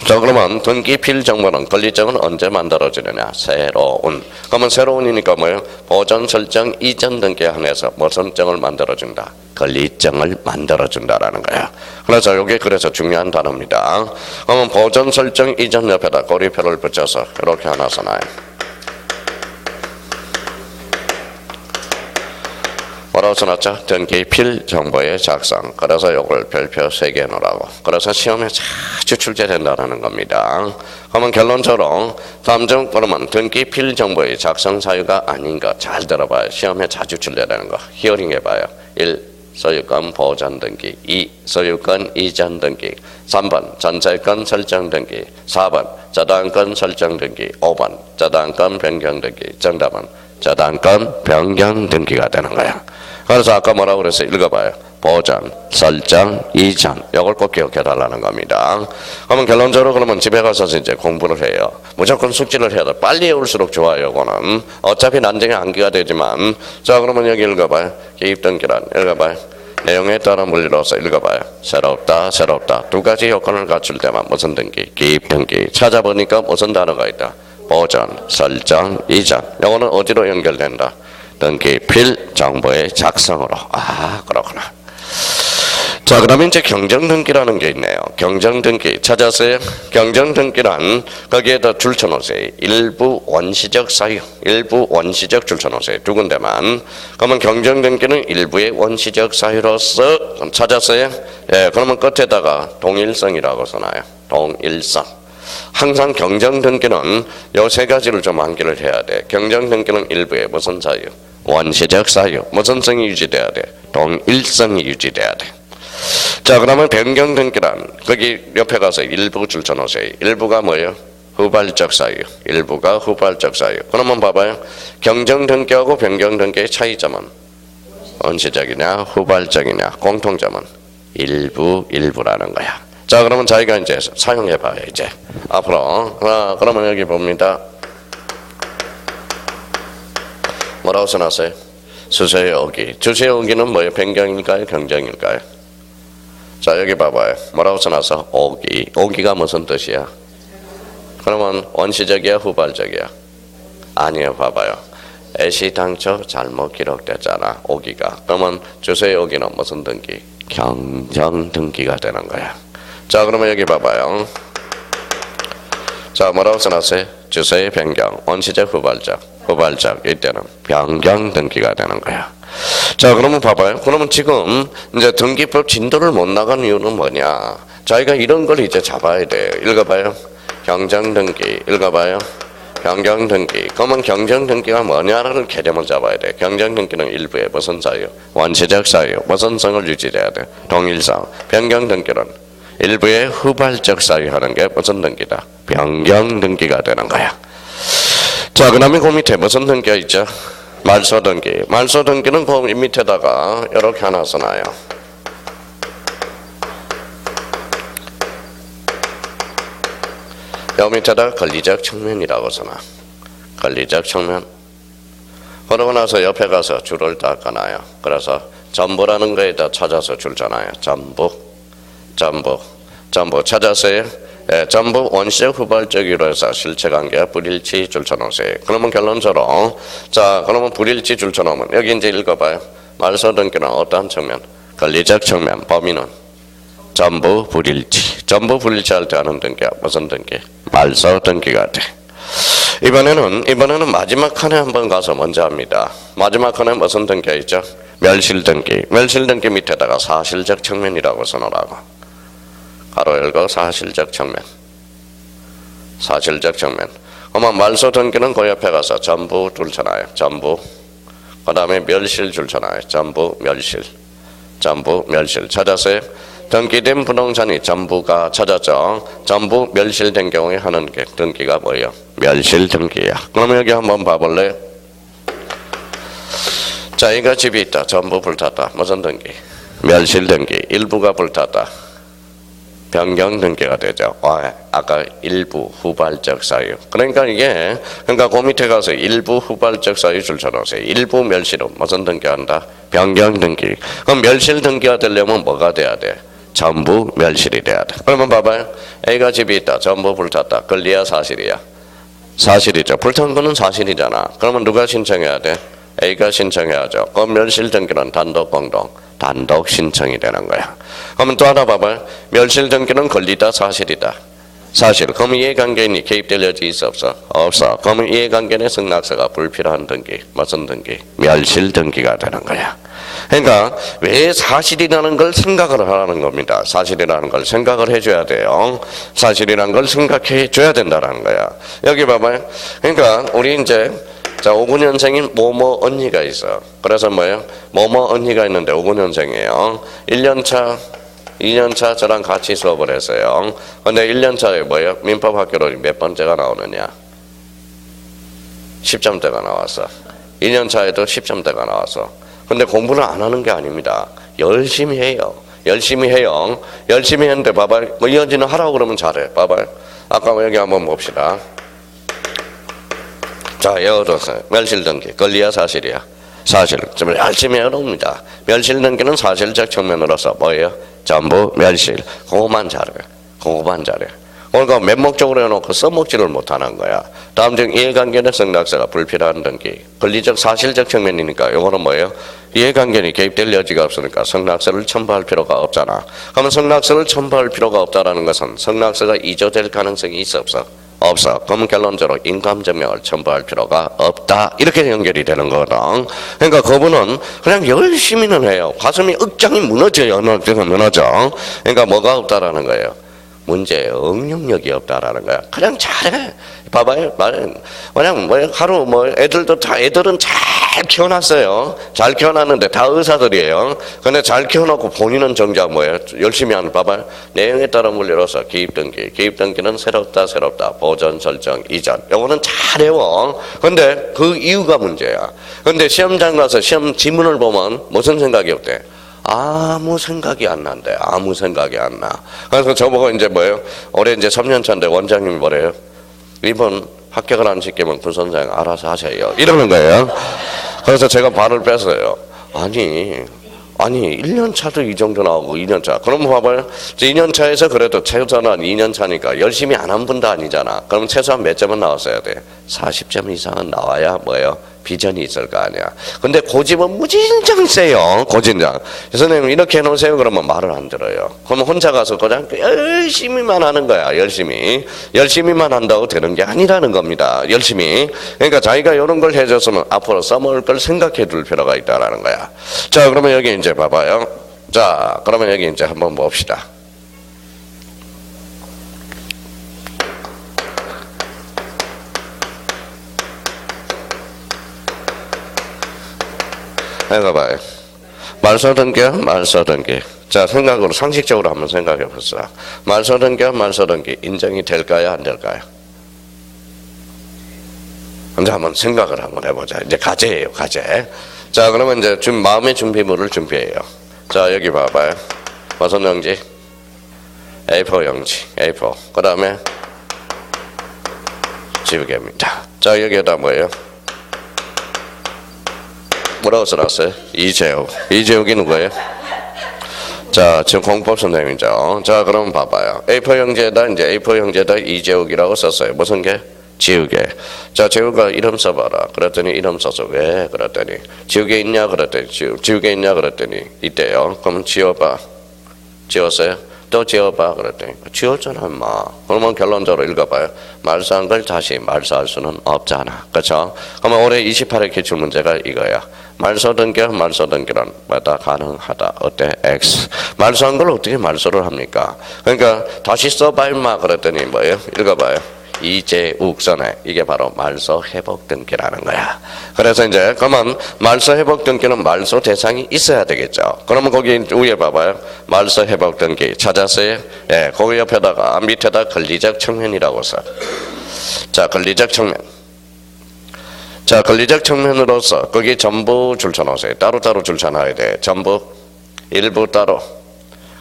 자, 그러면 등기필 정보는 권리정은 언제 만들어지느냐? 새로운. 그러면 새로운이니까 뭐예요? 보전, 설정, 이전 등기에 한해서 무슨 정을 만들어준다? 권리정을 만들어준다라는 거야. 그래서 이게 그래서 중요한 단어입니다. 그러면 보전, 설정, 이전 옆에다 고리표를 붙여서 이렇게 하나 써놔요. 뭐라고 써놨죠? 등기필 정보의 작성. 그래서 이걸 별표 3개 놓으라고. 그래서 시험에 자주 출제된다는 겁니다. 그러면 결론적으로 다음 중 그러면 등기필 정보의 작성 사유가 아닌 것 잘 들어봐요. 시험에 자주 출제되는 거. 히어링 해봐요. 1. 소유권 보전 등기. 2. 소유권 이전 등기. 3번 전세권 설정 등기. 4번 저당권 설정 등기. 5번 저당권 변경 등기. 정답은 저당권 변경 등기가 되는 거야. 그래서 아까 뭐라고 그랬어요? 읽어봐요. 보전, 설정, 이전. 이걸 꼭 기억해 달라는 겁니다. 그러면 결론적으로 그러면 집에 가서 이제 공부를 해요. 무조건 숙지를 해야 돼. 빨리 외울수록 좋아요. 이거는 어차피 난쟁이 암기가 되지만. 자, 그러면 여기 읽어봐요. 기입등기란 읽어봐요. 내용에 따라 물리로서 읽어봐요. 새롭다, 새롭다. 두 가지 요건을 갖출 때만 무슨 등기? 기입등기. 찾아보니까 무슨 단어가 있다? 보전, 설정, 이전. 이거는 어디로 연결된다? 등기필 정보의 작성으로. 아, 그렇구나. 자, 그러면 이제 경정등기라는 게 있네요. 경정등기 찾았어요? 경정등기란 거기에다 줄 쳐놓으세요. 일부 원시적 사유, 일부 원시적 줄 쳐놓으세요. 두 군데만. 그러면 경정등기는 일부의 원시적 사유로서 찾았어요? 예, 그러면 끝에다가 동일성이라고 써놔요. 동일성. 항상 경정등기는 요 세 가지를 좀 암기를 해야 돼. 경정등기는 일부의 무슨 사유? 원시적 사유. 무슨 성이 유지돼야 돼? 동일성이 유지돼야 돼. 자, 그러면 변경등기란 거기 옆에 가서 일부 줄 쳐놓으세요. 일부가 뭐예요? 후발적 사유. 일부가 후발적 사유. 그러면 봐봐요. 경정등기하고 변경등기의 차이점은 원시적이냐 후발적이냐 공통점은 일부라는 거야. 자, 그러면 자기가 이제 사용해 봐요. 이제 앞으로 그러면 여기 봅니다. 뭐라고 써놨어요? 주세의 오기. 주세의 오기는 뭐예요? 변경일까요? 경정일까요? 자, 여기 봐봐요. 뭐라고 써놨어? 오기. 오기가 무슨 뜻이야? 그러면 원시적이야 후발적이야? 아니요. 봐봐요. 애시당초 잘못 기록됐잖아. 오기가. 그러면 주세의 오기는 무슨 등기? 경정 등기가 되는 거야. 자, 그러면 여기 봐봐요. 자, 뭐라고 써놨어요? 주세의 변경. 원시적 후발적. 이때는 변경 등기가 되는 거야. 자, 그러면 봐봐요. 그러면 지금 이제 등기법 진도를 못 나간 이유는 뭐냐? 자기가 이런 걸 이제 잡아야 돼. 읽어봐요. 경정 등기. 읽어봐요. 경정 등기. 그러면 경정 등기가 뭐냐라는 개념을 잡아야 돼. 경정 등기는 일부의 무슨 사유? 원시적 사유. 무슨 성을 유지해야 돼? 동일성. 변경 등기는 일부의 후발적 사유 하는 게 무슨 등기다? 변경 등기가 되는 거야. 자, 그 다음에 그 밑에 무슨 등기가 있죠? 말소 등기. 말소 등기는 그 밑에다가 이렇게 하나 써놔요. 여 밑에다가 권리적 측면이라고 써놔. 권리적 측면. 그러고 나서 옆에 가서 줄을 닦아놔요. 그래서 전부라는 거에다 찾아서 줄 잖아요. 전부 찾았어요. 예, 전부 원시적 후발적으로 해서 실체관계 불일치 줄 쳐놓으세요. 그러면 결론적으로 자, 그러면 불일치 줄 쳐놓으면 여기 이제 읽어봐요. 말소 등기는 어떠한 측면? 권리적 측면. 범위는 전부 불일치 할 때 하는 등기야. 무슨 등기? 말소 등기가 돼. 이번에는 마지막 칸에 한번 가서 먼저 합니다. 마지막 칸에 무슨 등기가 있죠? 멸실 등기 밑에다가 사실적 측면이라고 써놓으라고. 가로 열고 사실적 측면. 그러면 말소 등기는 그 옆에 가서 전부 줄쳐놔요. 전부. 그 다음에 멸실 줄쳐놔요. 전부 멸실. 찾았어요? 등기된 부동산이 전부가 찾았죠. 전부 멸실된 경우에 하는 게 등기가 뭐예요? 멸실 등기야. 그러면 여기 한번 봐볼래요? 자, 이거 집이 있다. 전부 불탔다. 무슨 등기? 멸실 등기. 일부가 불탔다. 변경 등기가 되죠. 아까 일부 후발적 사유. 그러니까 그 밑에 가서 일부 후발적 사유 줄 쳐놓으세요. 일부 멸실은 무슨 등기한다? 변경 등기. 그럼 멸실 등기가 되려면 뭐가 돼야 돼? 전부 멸실이 돼야 돼. 그러면 봐봐요. A가 집이 있다. 전부 불탔다. 권리야 사실이야? 사실이죠. 불탄 거는 사실이잖아. 그러면 누가 신청해야 돼? A가 신청해야죠. 그럼 멸실 등기는 단독 공동. 단독 신청이 되는 거야. 그러면 또 하나 봐봐요. 멸실 등기는 권리다 사실이다? 사실. 그럼 이해관계인이 개입될 여지 있어 없어? 없어. 그러면 이해관계인의 승낙서가 불필요한 등기. 무슨 등기? 멸실 등기가 되는 거야. 그러니까 왜 사실이라는 걸 생각을 하라는 겁니다. 사실이라는 걸 생각을 해줘야 돼요. 사실이라는 걸 생각해 줘야 된다는 거야. 여기 봐봐요. 그러니까 우리 이제 자, 59년생인 뭐뭐 언니가 있어. 그래서 뭐예요? 뭐뭐 언니가 있는데 59년생이에요. 1년차, 2년차 저랑 같이 수업을 했어요. 근데 1년차에 뭐예요? 민법학교로 몇 번째가 나오느냐? 10점대가 나왔어. 2년차에도 10점대가 나왔어. 근데 공부를 안 하는 게 아닙니다. 열심히 해요. 열심히 했는데 봐봐요. 뭐 이현진은 하라고 그러면 잘해. 봐봐요. 아까 여기 한번 봅시다. 자, 열어서 멸실 등기. 권리야 사실이야? 사실. 좀 열심히 해놓습니다. 멸실 등기는 사실적 측면으로서 뭐예요? 전부 멸실. 그거만 잘해. 그러니까 맹목적으로 해놓고 써먹지를 못하는 거야. 다음 중 이해관계는 승낙서가 불필요한 등기. 권리적 사실적 측면이니까 이거는 뭐예요? 이해관계는 개입될 여지가 없으니까 승낙서를 첨부할 필요가 없잖아. 그러면 승낙서를 첨부할 필요가 없다는 것은 승낙서가 이조될 가능성이 있어 없어? 없어. 그럼 결론적으로 인감증명을 첨부할 필요가 없다. 이렇게 연결이 되는 거거든. 그러니까 그분은 그냥 열심히는 해요. 가슴이 억장이 무너져. 그러니까 뭐가 없다라는 거예요? 문제예요. 응용력이 없다라는 거야. 그냥 잘해. 봐봐요. 그냥 뭐 하루 뭐 애들은 잘 키워놨어요. 잘 키워놨는데 다 의사들이에요. 근데 잘 키워놓고 본인은 정작 뭐예요? 열심히 하는. 봐봐요. 내용에 따라 물려서 기입등기는 새롭다 보전 설정 이전. 요거는 잘해요. 근데 그 이유가 문제야. 근데 시험장 가서 시험 지문을 보면 무슨 생각이 없대? 아무 생각이 안 난대. 아무 생각이 안 나. 그래서 저보고 이제 뭐예요? 올해 이제 3년 차인데 원장님이 뭐래요? 이번 합격을 안 시키면 군 선생 알아서 하세요. 이러는 거예요. 그래서 제가 발을 뺐어요. 아니 1년 차도 이 정도 나오고 2년 차. 그럼 봐봐요. 2년 차에서 그래도 최소한 2년 차니까 열심히 안 한 분도 아니잖아. 그럼 최소한 몇 점은 나왔어야 돼? 40점 이상은 나와야 뭐예요? 비전이 있을 거 아니야. 근데 고집은 무진장 세요. 고진장. 선생님 이렇게 해놓으세요. 그러면 말을 안 들어요. 그러면 혼자 가서 그냥 열심히만 하는 거야. 열심히만 한다고 되는 게 아니라는 겁니다. 열심히. 그러니까 자기가 이런 걸 해줬으면 앞으로 써먹을 걸 생각해 둘 필요가 있다라는 거야. 자, 그러면 여기 이제 봐봐요. 자, 그러면 여기 이제 한번 봅시다. 해가 봐요. 말소등기. 자, 생각으로 상식적으로 한번 생각해 보세요. 말소등기 인정이 될까요, 안 될까요? 이제 한번 생각을 한번 해보자. 이제 과제예요, 과제. 자, 그러면 이제 지금 마음의 준비물을 준비해요. 자, 여기 봐봐요. 무슨 용지? A4 용지, A4. 그 다음에 지우개입니다. 자, 여기에다 뭐예요? 뭐라고 써놨어요? 이재욱이 누구예요? 자, 지금 공법 선생님이죠. 자, 그럼 봐봐요. A4 형제에다 이재욱이라고 썼어요. 무슨 게? 지우개. 자, 재욱아 이름 써봐라. 그랬더니 이름 썼어. 왜? 그랬더니 지우개 있냐? 그랬더니 지우개 있냐? 그랬더니 있대요. 그럼 지워봐. 지웠어요? 또 지워봐. 그랬더니 지웠잖아 인마. 그러면 결론적으로 읽어봐요. 말소한 걸 다시 말소할 수는 없잖아. 그렇죠? 그러면 올해 28회 기출문제가 이거야. 말소등기는 마다 가능하다. 어때? X. 말소한 걸 어떻게 말소를 합니까? 그러니까 다시 써봐 임마. 그랬더니 뭐예요? 읽어봐요. 이재욱 선에 이게 바로 말소 회복 등기라는 거야. 그래서 이제 그러면 말소 회복 등기는 말소 대상이 있어야 되겠죠. 그러면 거기 위에 봐봐요. 말소 회복 등기 찾았어요? 예, 거기 옆에다가 밑에다 권리적 측면이라고 써. 자, 권리적 측면. 자, 권리적 측면으로서 거기 전부 줄쳐놓으세요. 따로따로 줄쳐놔야 돼. 전부 일부 따로.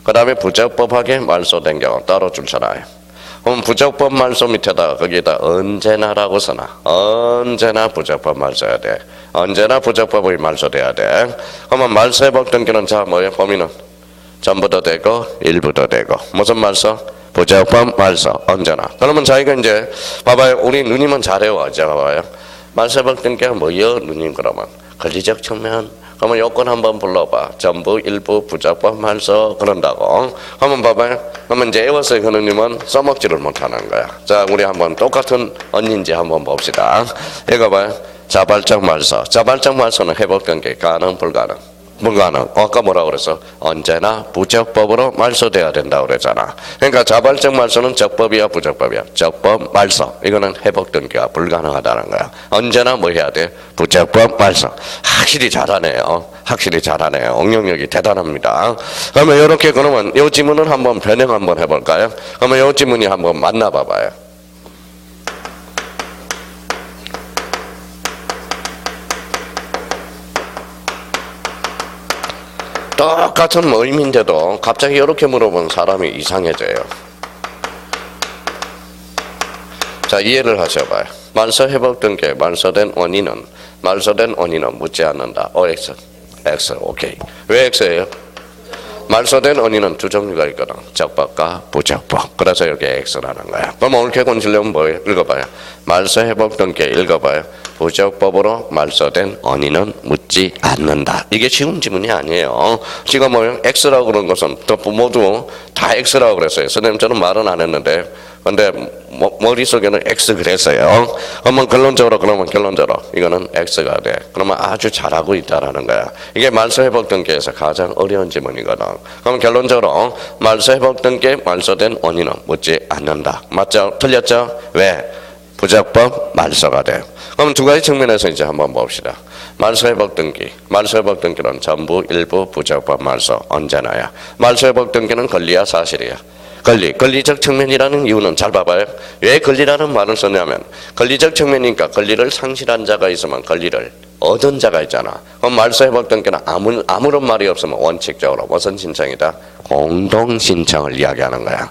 그 다음에 부적법하게 말소된 경우 따로 줄쳐놔요. 그럼 부적법 말소 밑에다가 거기에다 언제나라고 써놔. 언제나 부적법 말소해야 돼. 언제나 부적법이 말소돼야 돼. 그러면 말소 회복 등기는 자 뭐예요? 범위는 전부도 되고 일부도 되고. 무슨 말소? 부적법 말소. 언제나. 그러면 자기가 이제 봐봐요. 우리 누님은 잘해요. 제가 봐봐요. 말소 회복 등기가 뭐예요? 누님 그러면 권리적 측면. 그러면 요건 한번 불러봐. 전부 일부 부적법 말소 그런다고. 한번 봐봐요. 그러면 이제 외웠어요. 그 누님은 써먹지를 못하는 거야. 자, 우리 한번 똑같은 언니인지 한번 봅시다. 읽어봐요. 자발적 말소는 회복된 게 가능 불가능? 불가능. 아까 뭐라고 그랬어? 언제나 부적법으로 말소돼야 된다고 그랬잖아. 그러니까 자발적 말소는 적법이야 부적법이야? 적법 말소. 이거는 회복등기가 불가능하다는 거야. 언제나 뭐 해야 돼? 부적법 말소. 확실히 잘하네요. 응용력이 대단합니다. 그러면 이렇게 그러면 이 지문을 한번 변형 한번 해볼까요? 그러면 이 지문이 한번 만나봐봐요. 똑같은 모임인데도 갑자기 이렇게 물어본 사람이 이상해져요. 자, 이해를 하셔봐요. 말소 회복 등기 말소된 원인은 묻지 않는다. OX. X. 오케이. 왜 X예요? 말소된 원인은 두 종류가 있거든. 적법과 부적법. 그래서 여기 X라는 거야. 그럼 오늘 개콘 질문은 뭐예요? 읽어봐요. 말소 회복 등기 읽어봐요. 부적법으로 말소된 원인은 묻지 않는다. 이게 쉬운 지문이 아니에요. 지금 뭐 X라고 그런 것은 또 모두 다 X라고 그랬어요. 선생님 저는 말은 안 했는데 근데 머릿속에는 X 그랬어요. 그러면 결론적으로 이거는 X가 돼. 그러면 아주 잘하고 있다라는 거야. 이게 말소회복 등기에서 가장 어려운 지문이거든. 그럼 결론적으로 말소회복 등기에 말소된 원인은 묻지 않는다. 맞죠? 틀렸죠? 왜? 부적법 말소가 돼. 그럼 두 가지 측면에서 이제 한번 봅시다. 말소회복 등기. 말소회복 등기는 전부 일부 부적법 말소 언제나야. 말소회복 등기는 권리야 사실이야. 권리적 측면이라는 이유는 잘 봐봐요. 왜 권리라는 말을 썼냐면 권리적 측면이니까 권리를 상실한 자가 있으면 권리를 얻은 자가 있잖아. 그럼 말소회복 등기는 아무런 말이 없으면 원칙적으로 무슨 신청이다? 공동 신청을 이야기하는 거야.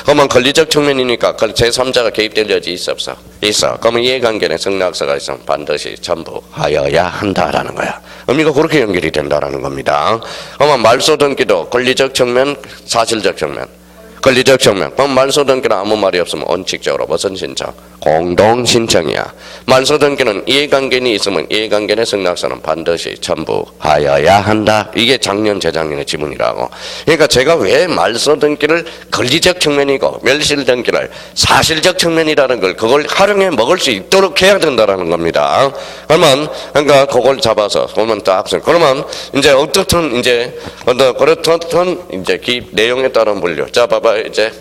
그러면 권리적 측면이니까 제3자가 개입될 여지 있어 없어? 있어. 그러면 이해관계는 승낙서가 있으면 반드시 첨부하여야 한다라는 거야. 의미가 그렇게 연결이 된다라는 겁니다. 그러면 말소 등기도 권리적 측면, 사실적 측면. 권리적 측면. 그럼 말소 등기는 아무 말이 없으면 원칙적으로 무슨 신청? 공동 신청이야. 말소 등기는 이해관계인이 있으면 이해관계인의 승낙서는 반드시 첨부하여야 한다. 이게 작년 재작년의 지문이라고. 그러니까 제가 왜 말소 등기를 권리적 측면이고 멸실 등기를 사실적 측면이라는 걸 그걸 활용해 먹을 수 있도록 해야 된다라는 겁니다. 그러면 그러니까 그걸 잡아서 보면 딱 그러면 이제 어떻든 이제 그렇든 이제 기 내용에 따른 분류. 자 봐봐. 이제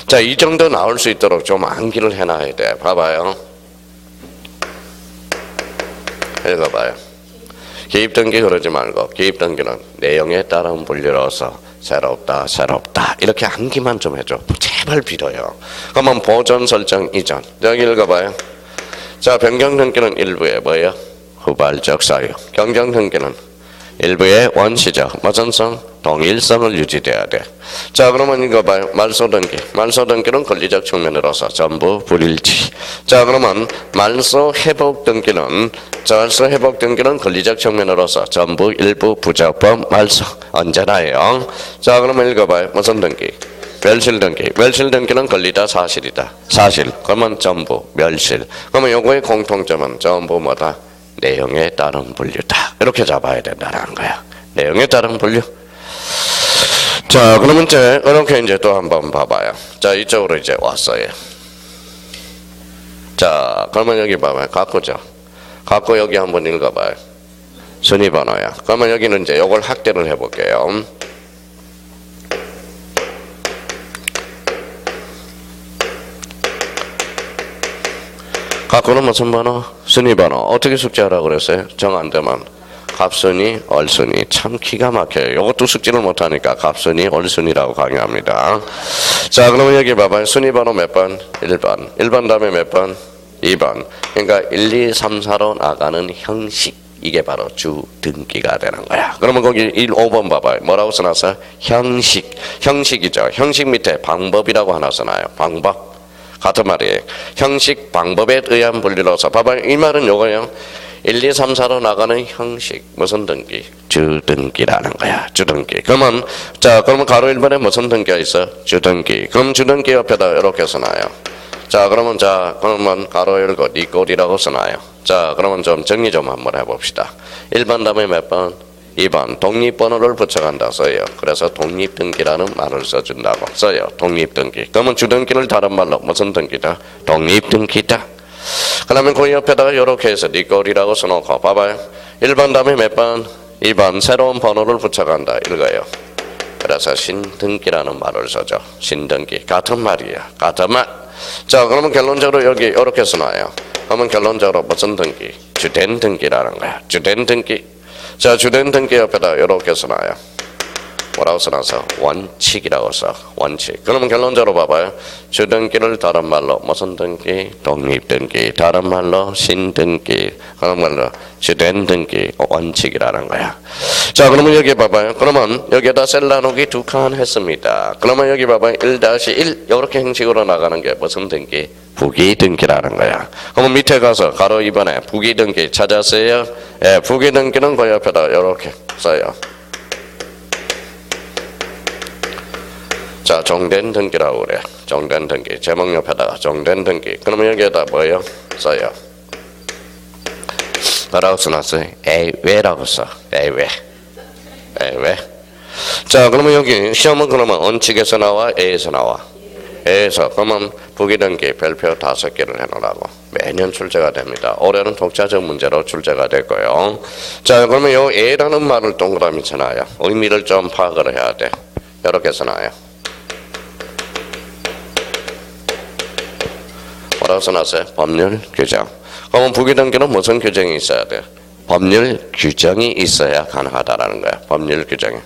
자 이 정도 나올 수 있도록 좀 암기를 해놔야 돼. 봐봐요. 읽어봐요. 기입등기 그러지 말고 기입등기는 내용에 따른 분류로서 새롭다 이렇게 암기만 좀 해줘. 제발 빌어요. 그러면 보존 설정 이전. 여기 읽어봐요. 자 변경등기는 일부에 뭐예요? 후발적 사유. 경정등기는 일부의 원시적 무슨성? 동일성을 유지돼야 돼. 자 그러면 이거 봐요. 말소등기. 말소등기는 권리적 측면으로서 전부 불일치. 자 그러면 말소회복등기는 권리적 측면으로서 전부 일부 부적법 말소 언제나예요. 자 그러면 읽어봐요. 무슨 등기? 멸실등기. 멸실등기는 권리다 사실이다. 사실. 그러면 전부 멸실. 그러면 요거의 공통점은 전부 뭐다? 내용에 따른 분류다. 이렇게 잡아야 된다는 거야. 내용에 따른 분류. 자, 그러면 이제 이렇게 이제 또 한번 봐봐요. 자, 이쪽으로 이제 왔어요. 자, 그러면 여기 봐봐요. 갖고죠. 갖고 여기 한번 읽어봐요. 순위번호야. 그러면 여기는 이제 요걸 확대를 해볼게요. 갖고는 무슨 번호? 순위번호. 어떻게 숙제하라고 그랬어요? 정 안 되면 갑순위, 얼순위. 참 기가 막혀요. 이것도 숙지를 못하니까 갑순위, 얼순위라고 강요합니다. 자 그러면 여기 봐봐요. 순위번호 몇 번? 1번. 1번 다음에 몇 번? 2번. 그러니까 1, 2, 3, 4로 나가는 형식. 이게 바로 주등기가 되는 거야. 그러면 거기 1, 5번 봐봐요. 뭐라고 써놨어요? 형식. 형식이죠. 형식 밑에 방법이라고 하나 써놔요. 방법. 같은 말이에요. 형식 방법에 의한 분류로서 봐봐요. 이 말은 요거예요. 1, 2, 3, 4로 나가는 형식. 무슨 등기? 주등기라는 거야. 주등기. 그러면 그러면 가로 1번에 무슨 등기가 있어? 주등기. 그럼 주등기 옆에다 이렇게 써놔요. 자 그러면 가로 열고 네 꼴이라고 써놔요. 자 그러면 좀 정리 좀 한번 해봅시다. 1번 다음에 몇 번? 2번 독립번호를 붙여간다 써요. 그래서 독립등기라는 말을 써준다고 써요. 독립등기. 그러면 주등기를 다른 말로 무슨 등기다? 독립등기다. 그러면 그 옆에다가 이렇게 해서 네 꼴이라고 써놓고 봐봐요. 1번 다음에 몇 번? 2번 새로운 번호를 붙여간다 이거예요. 그래서 신등기라는 말을 써죠. 신등기. 같은 말이야. 같은 말. 자 그러면 결론적으로 여기 이렇게 써놔요. 그러면 결론적으로 무슨 등기? 주된 등기라는 거야. 주된 등기. 자 주된 등기 옆에다 이렇게 써놔요. 뭐라고 써놔서? 원칙이라고 써. 원칙. 그러면 결론적으로 봐봐요. 주등기를 다른 말로 무슨 등기? 독립등기. 다른 말로 신등기. 다른 말로 주된 등기. 원칙이라는 거야. 자 그러면 여기 봐봐요. 그러면 여기에다 셀 나누기 2칸 했습니다. 그러면 여기 봐봐요. 1-1 이렇게 형식으로 나가는 게 무슨 등기? 부기등기라는 거야. 그러면 밑에 가서 가로 2번에 부기등기 찾았어요? 예, 부기등기는 그 옆에다 이렇게 써요. 자, 종된 등기라고 그래. 종된 등기. 제목 옆에다가 종된 등기. 그러면 여기에다 뭐예요? 써요. 뭐라고 써놨어요? 에외라고 써. 에외. 에외. 자, 그러면 여기 시험은 그러면 원칙에서 나와, 에에서 나와. 에에서 그러면 부기등기 별표 5개를 해놓으라고. 매년 출제가 됩니다. 올해는 독자적 문제로 출제가 될 거예요. 자, 그러면 요 에라는 말을 동그라미 쳐놔요. 의미를 좀 파악을 해야 돼. 이렇게 써놔요. 뭐라고 써놨어요? 법률 규정. 그러면 부기등기는 무슨 규정이 있어야 돼? 법률 규정이 있어야 가능하다라는 거야. 법률 규정이.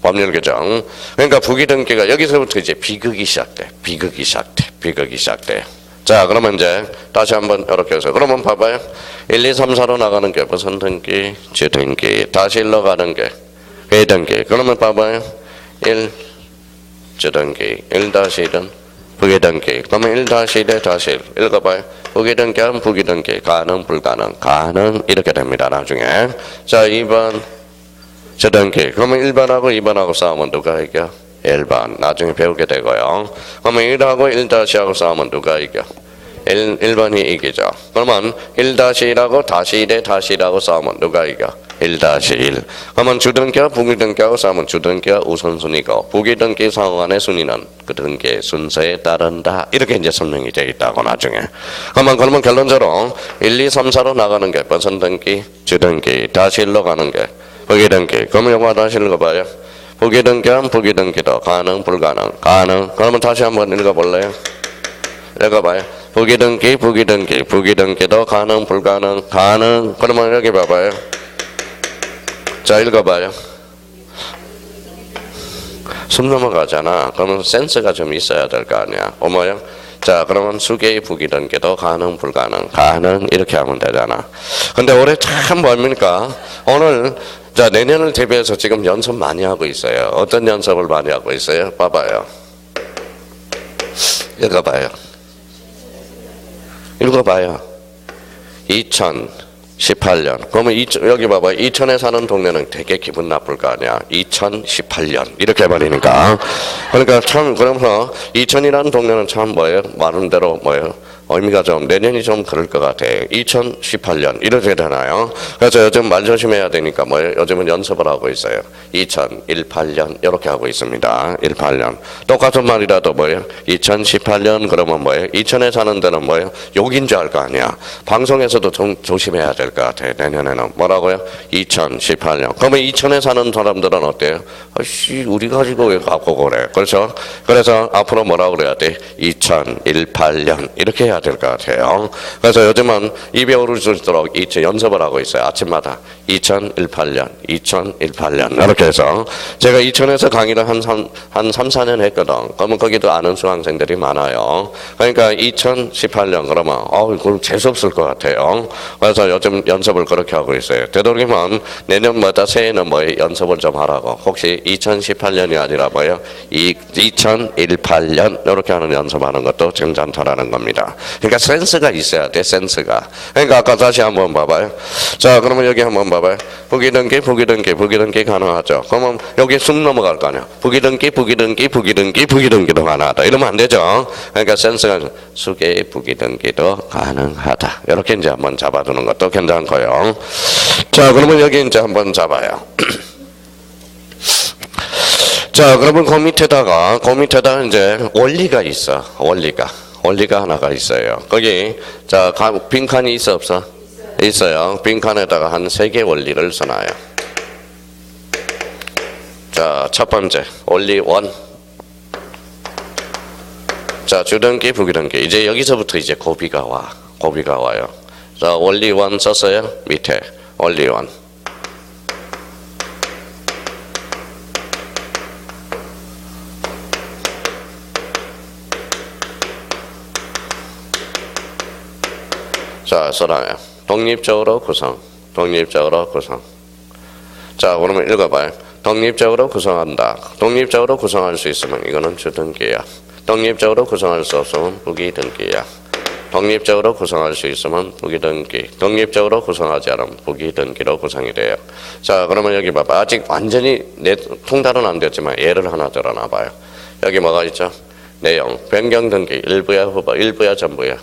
법률 규정. 그러니까 부기등기가 여기서부터 이제 비극이 시작돼. 비극이 시작돼. 비극이 시작돼. 자, 그러면 이제 다시 한번 이렇게 해서 그러면 봐봐요. 1, 2, 3, 4로 나가는 게 무슨 등기? 주등기. 다시 1로 가는 게 회등기. 그러면 봐봐요. 1 주등기. 1-1은 부기등기. 그러면 1-1에 다시 1 읽어봐요. 부기등기하면 부기등기. 가능 불가능. 가능 이렇게 됩니다. 나중에. 자, 2번 주등기. 그러면 1번하고 2번하고 싸우면 누가 이겨? 1번. 나중에 배우게 되고요. 그러면 1하고 1-하고 싸우면 누가 이겨? 1번이 이기죠. 그러면 1-1하고 다시 1에 다시 1하고 싸우면 누가 이겨? 1-1. 그러면 주등기와 부기등기하고 싸우면 주등기가 우선순위고 부기등기 상호간의 순위는 그 등기의 순서에 따른다. 이렇게 이제 설명이 되어 있다고 나중에. 그러면 결론적으로 1, 2, 3, 4로 나가는 게 무슨 등기? 주등기. 다시 1로 가는 게 부기등기. 그러면 이거 다시 읽어봐요. 부기등기하면 부기등기도 가능 불가능. 가능. 그러면 다시 한번 읽어볼래요? 읽어봐요. 부기등기 부기등기 부기등기도 가능 불가능. 가능. 그러면 여기 봐봐요. 자, 읽어봐요. 숨 넘어가잖아. 그러면 센스가 좀 있어야 될 거 아니야. 어머요? 자, 그러면 수개의 부기등기도 가능 불가능. 가능 이렇게 하면 되잖아. 근데 올해 참 뭡니까? 오늘 자, 내년을 대비해서 지금 연습 많이 하고 있어요. 어떤 연습을 많이 하고 있어요? 봐봐요. 읽어봐요. 읽어봐요. 2018년. 그러면 여기 봐봐요. 2000에 사는 동네는 되게 기분 나쁠 거 아니야. 2018년. 이렇게 해버리니까. 그러니까 참, 그러면서 2000이라는 동네는 참 뭐예요? 말한 대로 뭐예요? 의미가 좀 내년이 좀 그럴 것 같아. 2018년 이렇게 되나요? 그래서 요즘 말 조심해야 되니까 뭐예요? 요즘은 연습을 하고 있어요. 2018년 이렇게 하고 있습니다. 18년 똑같은 말이라도 뭐예요? 2018년 그러면 뭐예요? 2000에 사는 데는 뭐예요? 욕인 줄 알 거 아니야. 방송에서도 좀 조심해야 될 것 같아. 내년에는 뭐라고요? 2018년. 그러면 2000에 사는 사람들은 어때요? 아씨 우리 가지고 왜 갖고 그래? 그래서 앞으로 뭐라고 그래야 돼? 2018년 이렇게 해야 될 것 같아요. 그래서 요즘은 입에 오를 수 있도록 연습을 하고 있어요. 아침마다 2018년, 2018년 이렇게 해서 제가 2000에서 강의를 한 3, 4년 했거든. 그러면 거기도 아는 수강생들이 많아요. 그러니까 2018년 그러면 그럼 재수없을 것 같아요. 그래서 요즘 연습을 그렇게 하고 있어요. 되도록이면 내년마다 새해는 연습을 좀 하라고. 혹시 2018년이 아니라 2018년 이렇게 하는 연습하는 것도 괜찮다라는 겁니다. 그러니까 센스가 있어야 돼. 센스가. 그러니까 아까 다시 한번 봐봐요. 자, 그러면 여기 한번 봐봐요. 부기등기 가능하죠. 그러면 여기 숨 넘어갈 거 아니야. 부기등기도 가능하다. 이러면 안 되죠. 그러니까 센스가 수개의 부기등기도 가능하다. 이렇게 이제 한번 잡아두는 것도 괜찮고요. 자, 그러면 여기 이제 한번 잡아요. 자, 그러면 그 밑에다가 이제 원리가 있어. 원리가 하나가 있어요. 거기 자 빈칸이 있어 없어? 있어요. 빈칸에다가 한 3개 원리를 써놔요. 자, 첫 번째 원리 1. 자, 주등기 부기등기. 이제 여기서부터 이제 고비가 와요. 자, 원리 1 썼어요. 밑에 원리 1. 자, 써놔요. 독립적으로 구성. 자, 그러면 읽어봐요. 독립적으로 구성한다. 독립적으로 구성할 수 있으면 이거는 주등기야. 독립적으로 구성할 수 없으면 부기등기야. 독립적으로 구성할 수 있으면 부기등기. 독립적으로 구성하지 않으면 부기등기로 구성이 돼요. 자, 그러면 여기 봐봐. 아직 완전히 통달은 안 됐지만 예를 하나 들어놔봐요. 여기 뭐가 있죠? 내용. 변경등기. 일부야 후보. 일부야 전부야.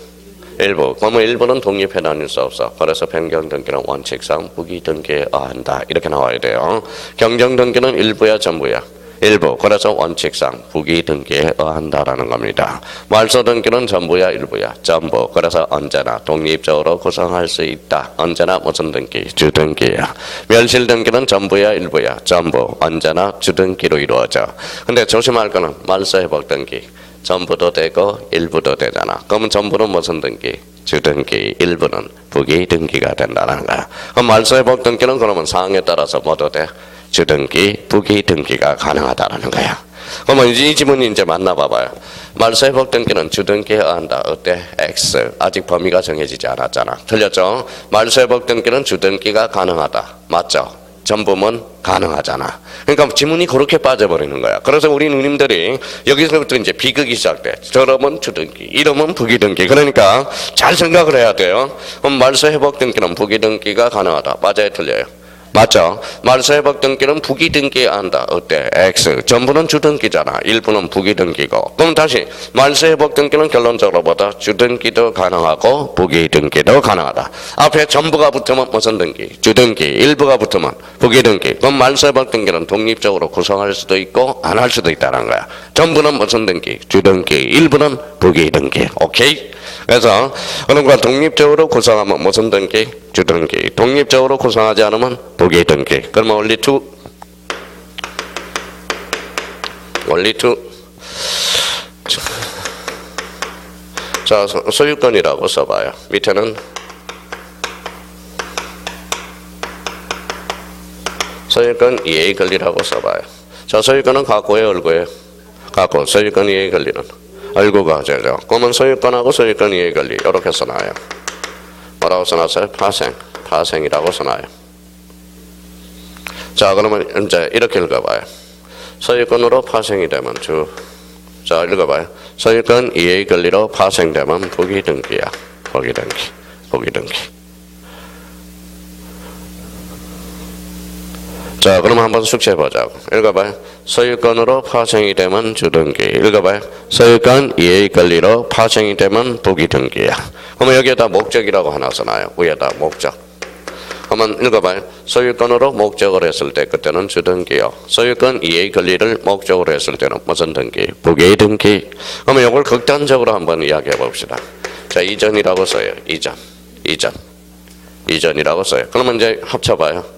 일부. 그러면 일부는 독립해 나눌 수 없어. 그래서 변경 등기는 원칙상 부기 등기에 의한다. 이렇게 나와야 돼요. 경정 등기는 일부야 전부야? 일부. 그래서 원칙상 부기 등기에 의한다라는 겁니다. 말소 등기는 전부야 일부야? 전부. 그래서 언제나 독립적으로 구성할 수 있다. 언제나 무슨 등기? 주등기야. 멸실 등기는 전부야 일부야? 전부. 언제나 주등기로 이루어져. 근데 조심할 거는 말소 회복 등기. 전부도 되고 일부도 되잖아. 그러면 전부는 무슨 등기? 주등기. 일부는 부기 등기가 된다는 거야. 그럼 말소 회복 등기는 그러면 사항에 따라서 뭐도 돼? 주등기, 부기 등기가 가능하다라는 거야. 그러면 이 지문이 이제 만나봐봐요. 말소 회복 등기는 주등기에 의한다. 어때? X. 아직 범위가 정해지지 않았잖아. 틀렸죠? 말소 회복 등기는 주등기가 가능하다. 맞죠? 전부면 가능하잖아. 그러니까 지문이 그렇게 빠져버리는 거야. 그래서 우리 누님들이 여기서부터 이제 비극이 시작돼. 저러면 주등기, 이러면 부기등기. 그러니까 잘 생각을 해야 돼요. 그럼 말소 회복 등기는 부기등기가 가능하다. 맞아요? 틀려요? 맞죠? 말소 회복 등기는 부기 등기에 한다. 어때? X. 전부는 주등기잖아. 일부는 부기 등기고. 그럼 다시 말소 회복 등기는 결론적으로 보다 주등기도 가능하고 부기 등기도 가능하다. 앞에 전부가 붙으면 무슨 등기? 주등기. 일부가 붙으면 부기 등기. 그럼 말소 회복 등기는 독립적으로 구성할 수도 있고 안 할 수도 있다는 거야. 전부는 무슨 등기? 주등기. 일부는 부기 등기. 오케이? 그래서 그런가 독립적으로 구성하면 무슨 등기? 주등기. 독립적으로 구성하지 않으면 부기 등기. 그러면 only two. 자, 소유권이라고 써봐요. 밑에는 소유권 이해의 권리라고 써봐요. 자, 소유권은 갖고예요, 얼고예요? 갖고. 소유권 이해의 권리는 얼고가 되죠. 그러면 소유권하고 소유권 이해의 권리 이렇게 써놔요. 뭐라고 써놨어요? 파생이라고 써놔요. 자, 그러면 이제 이렇게 읽어봐요. 소유권으로 파생이 되면 자, 읽어봐요. 소유권 이해의 권리로 파생되면 부기 등기야. 부기 등기. 자, 그럼 한번 숙제해보자고. 읽어봐요. 소유권으로 파생이 되면 주등기. 읽어봐요. 소유권 이해의 권리로 파생이 되면 부기 등기야. 그러면 여기에다 목적이라고 하나 써놔요. 위에다 목적. 그러면 읽어봐요. 소유권으로 목적을 했을 때 그때는 주등기요. 소유권 이해의 권리를 목적으로 했을 때는 무슨 등기? 부기 등기. 그러면 이걸 극단적으로 한번 이야기해 봅시다. 자, 이전이라고 써요. 이전이라고 써요. 그러면 이제 합쳐봐요.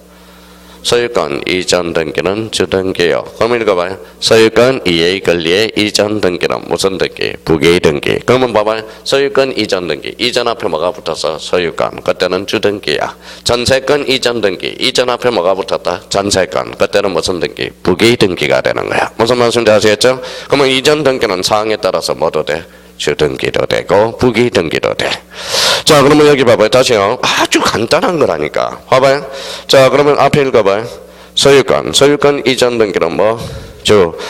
소유권 이전 등기는 주등기요. 그럼 읽어봐요. 소유권 이해의 권리의 이전 등기는 무슨 등기? 부기 등기. 그러면 봐봐요. 소유권 이전 등기. 이전 앞에 뭐가 붙어서 소유권. 그때는 주등기야. 전세권 이전 등기. 이전 앞에 뭐가 붙었다? 전세권. 그때는 무슨 등기? 부기 등기가 되는 거야. 무슨 말씀인지 아시겠죠? 그러면 이전 등기는 사항에 따라서 뭐도 돼? 주등기도 되고 부기 등기도 돼. 자, 그러면 여기 봐봐요. 다시요. 아주 간단한 거라니까. 봐봐요. 자, 그러면 앞에 읽어봐요. 소유권 이전 등기는 뭐?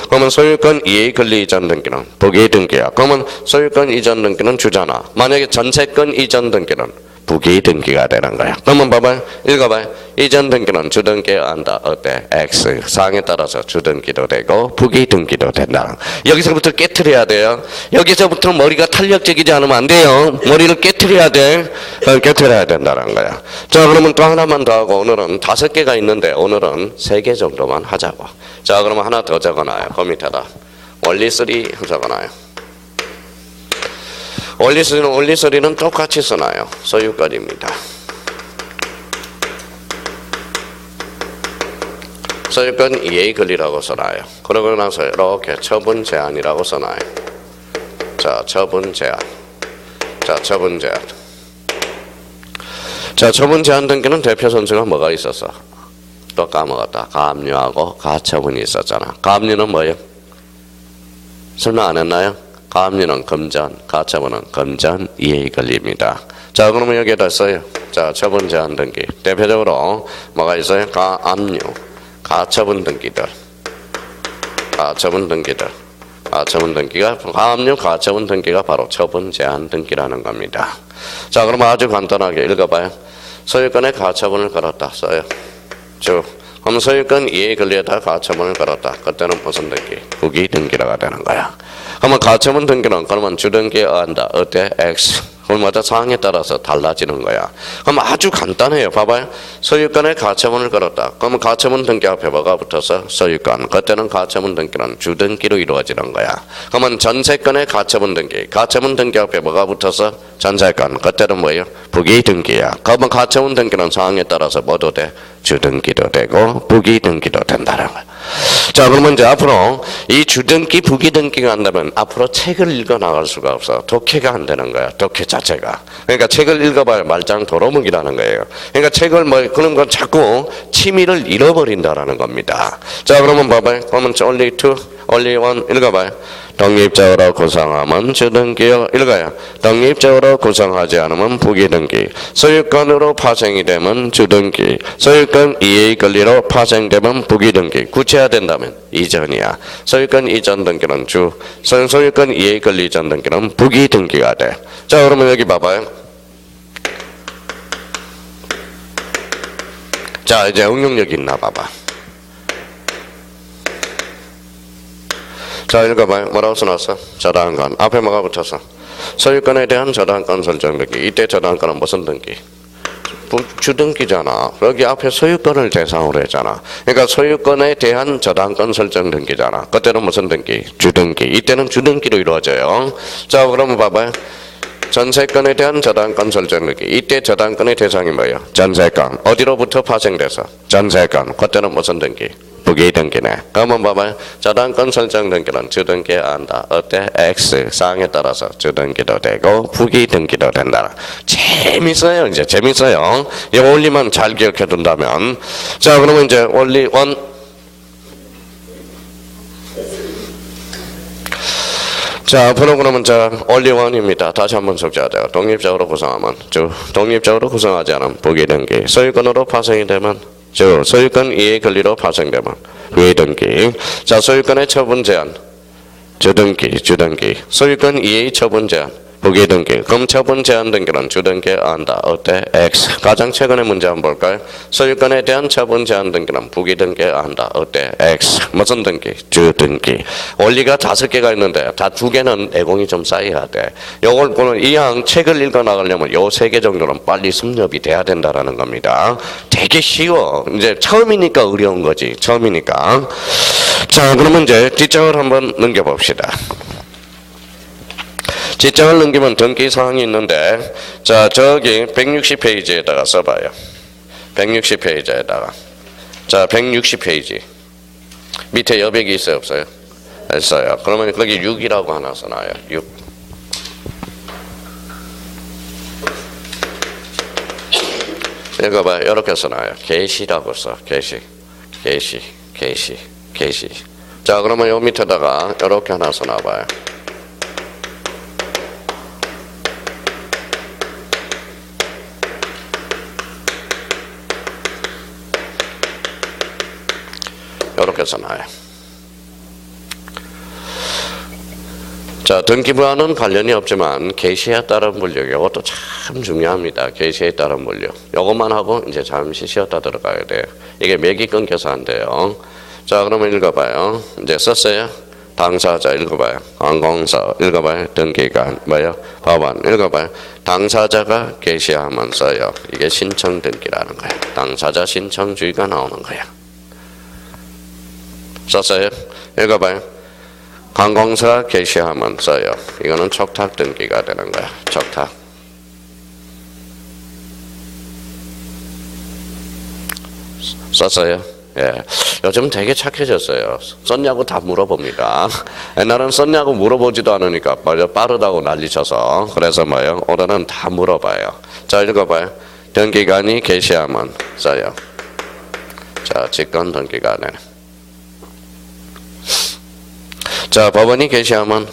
그러면 소유권 이해의 권리 이전 등기는 부기 등기야. 그러면 소유권 이전 등기는 주잖아. 만약에 전세권 이전 등기는 부기 등기가 되는 거야. 그러면 봐봐요. 읽어봐요. 이전 등기는 주등기에 한다. 어때? X. 사항에 따라서 주등기도 되고 부기 등기도 된다. 여기서부터 깨트려야 돼요. 여기서부터 머리가 탄력적이지 않으면 안 돼요. 머리를 깨트려야 돼. 깨트려야 된다는 거야. 자, 그러면 또 하나만 더 하고 오늘은 5개가 있는데 오늘은 3개 정도만 하자고. 자, 그러면 하나 더 적어놔요. 그 밑에다. 원리 3 적어놔요. 원리 3는 똑같이 써놔요. 소유권입니다. 소유권 이해의 권리라고 써놔요. 그러고 나서 이렇게 처분 제한이라고 써놔요. 자, 처분 제한. 자, 처분 제한 등기는 대표 선수가 뭐가 있었어? 또 까먹었다. 가압류하고 가처분이 있었잖아. 가압류는 뭐예요? 설명 안 했나요? 가압류는 금전, 가처분은 금전 이해의 권리입니다. 자, 그러면 여기에다 써요. 자, 처분 제한 등기. 대표적으로 뭐가 있어요? 가압류, 가처분 등기들. 가압류, 가처분 등기가 바로 처분 제한 등기라는 겁니다. 자, 그러면 아주 간단하게 읽어봐요. 소유권에 가처분을 걸었다. 써요. 그럼 소유권 이해의 권리에다 가처분을 걸었다. 그때는 무슨 등기? 부기 등기라가 되는 거야. 그러면 가처분 등기는 그러면 주등기에 의한다. 어때? X. 그마다 사항에 따라서 달라지는 거야. 그럼 아주 간단해요. 봐봐요. 소유권에 가처분을 걸었다. 그러면 가처분 등기 앞에 뭐가 붙어서 소유권. 그때는 가처분 등기는 주등기로 이루어지는 거야. 그러면 전세권에 가처분 등기. 가처분 등기 앞에 뭐가 붙어서 전세권. 그때는 뭐예요? 부기등기야. 그러면 가처분 등기는 사항에 따라서 뭐도 돼? 주등기도 되고 부기등기도 된다는 거야. 자, 그러면 이제 앞으로 이 주등기, 부기등기가 한다면 앞으로 책을 읽어 나갈 수가 없어. 독해가 안 되는 거야. 독해 자체가. 그러니까 책을 읽어봐야 말짱 도로묵이라는 거예요. 그러니까 책을 그런 건 자꾸 취미를 잃어버린다라는 겁니다. 자, 그러면 봐봐요. 그러면 only two, only one 읽어봐요. 독립적으로 구성하면 주등기요. 읽어요. 독립적으로 구성하지 않으면 부기등기. 소유권으로 파생이 되면 주등기. 소유권 이해 권리로 파생되면 부기등기. 구체화된다면 이전이야. 소유권 이전 등기는 주. 소유권 이해 권리 이전 등기는 부기등기가 돼. 자, 그러면 여기 봐봐요. 자, 이제 응용력 있나 봐봐. 자, 읽어봐요. 뭐라고 써놨어? 저당권. 앞에 뭐가 붙었어? 소유권에 대한 저당권 설정 등기. 이때 저당권은 무슨 등기? 주등기잖아. 여기 앞에 소유권을 대상으로 했잖아. 그러니까 소유권에 대한 저당권 설정 등기잖아. 그때는 무슨 등기? 주등기. 이때는 주등기로 이루어져요. 자, 그러면 봐봐요. 전세권에 대한 저당권 설정 등기. 이때 저당권의 대상이 뭐예요? 전세권. 어디로부터 파생돼서? 전세권. 그때는 무슨 등기? 부기등기네. 그러면 봐봐요. 저당권 설정 등기는 주등기에 한다. 어때? X 사항에 따라서 주등기도 되고 부기등기도 된다. 재밌어요. 이제 재밌어요. 이 원리만 잘 기억해 둔다면. 자, 그러면 이제 원리 1. 자, 앞으로 그러면 원리 1입니다. 다시 한번 숙지하자. 독립적으로 구성하면 주. 독립적으로 구성하지 않으면 부기등기. 소유권으로 파생이 되면 주. 소유권 이해 권리로 파생되면 부기등기. 자, 소유권의 처분 제한 주등기, 주등기. 소유권 이해 처분 제한 부기등기. 그럼 처분 제한 등기는 주등기에 한다. 어때? X. 가장 최근의 문제 한번 볼까요? 소유권에 대한 처분 제한 등기는 부기등기에 한다. 어때? X. 무슨 등기? 주등기. 원리가 5개가 있는데 다 2개는 내공이 좀 쌓여야 돼. 요걸 보는 이왕 책을 읽어 나가려면 요 3개 정도는 빨리 습렵이 돼야 된다라는 겁니다. 되게 쉬워. 이제 처음이니까 어려운 거지. 처음이니까. 자, 그러면 이제 뒷장을 한번 넘겨봅시다. 뒷장을 넘기면 등기 사항이 있는데, 자, 저기 160페이지에다가 써봐요. 160페이지에다가. 자, 160페이지. 밑에 여백이 있어요, 없어요? 있어요. 그러면 거기 6이라고 하나 써놔요. 6. 읽어봐요. 이렇게 써놔요. 계시라고 써. 계시. 계시. 계시. 계시. 자, 그러면 요 밑에다가 이렇게 하나 써놔봐요. 이렇게 써놔요. 자, 등기부와는 관련이 없지만 계시에 따른 분류, 이것도 참 중요합니다. 계시에 따른 분류. 이것만 하고 이제 잠시 쉬었다 들어가야 돼요. 이게 맥이 끊겨서 안 돼요. 자, 그러면 읽어봐요. 이제 썼어요. 당사자 읽어봐요. 관공서 읽어봐요. 등기관 뭐요? 법원 읽어봐요. 당사자가 계시하면 써요. 이게 신청 등기라는 거예요. 당사자 신청 주의가 나오는 거야. 썼어요? 읽어봐요. 관공서가 게시하면 써요. 이거는 촉탁 등기가 되는 거야. 촉탁. 썼어요? 예. 요즘 되게 착해졌어요. 썼냐고 다 물어봅니다. 옛날은 썼냐고 물어보지도 않으니까 빠르다고 난리쳐서. 그래서 뭐요? 오늘은 다 물어봐요. 자, 읽어봐요. 등기관이 게시하면 써요. 자, 직권 등기관에. 자, 법원이 게시하면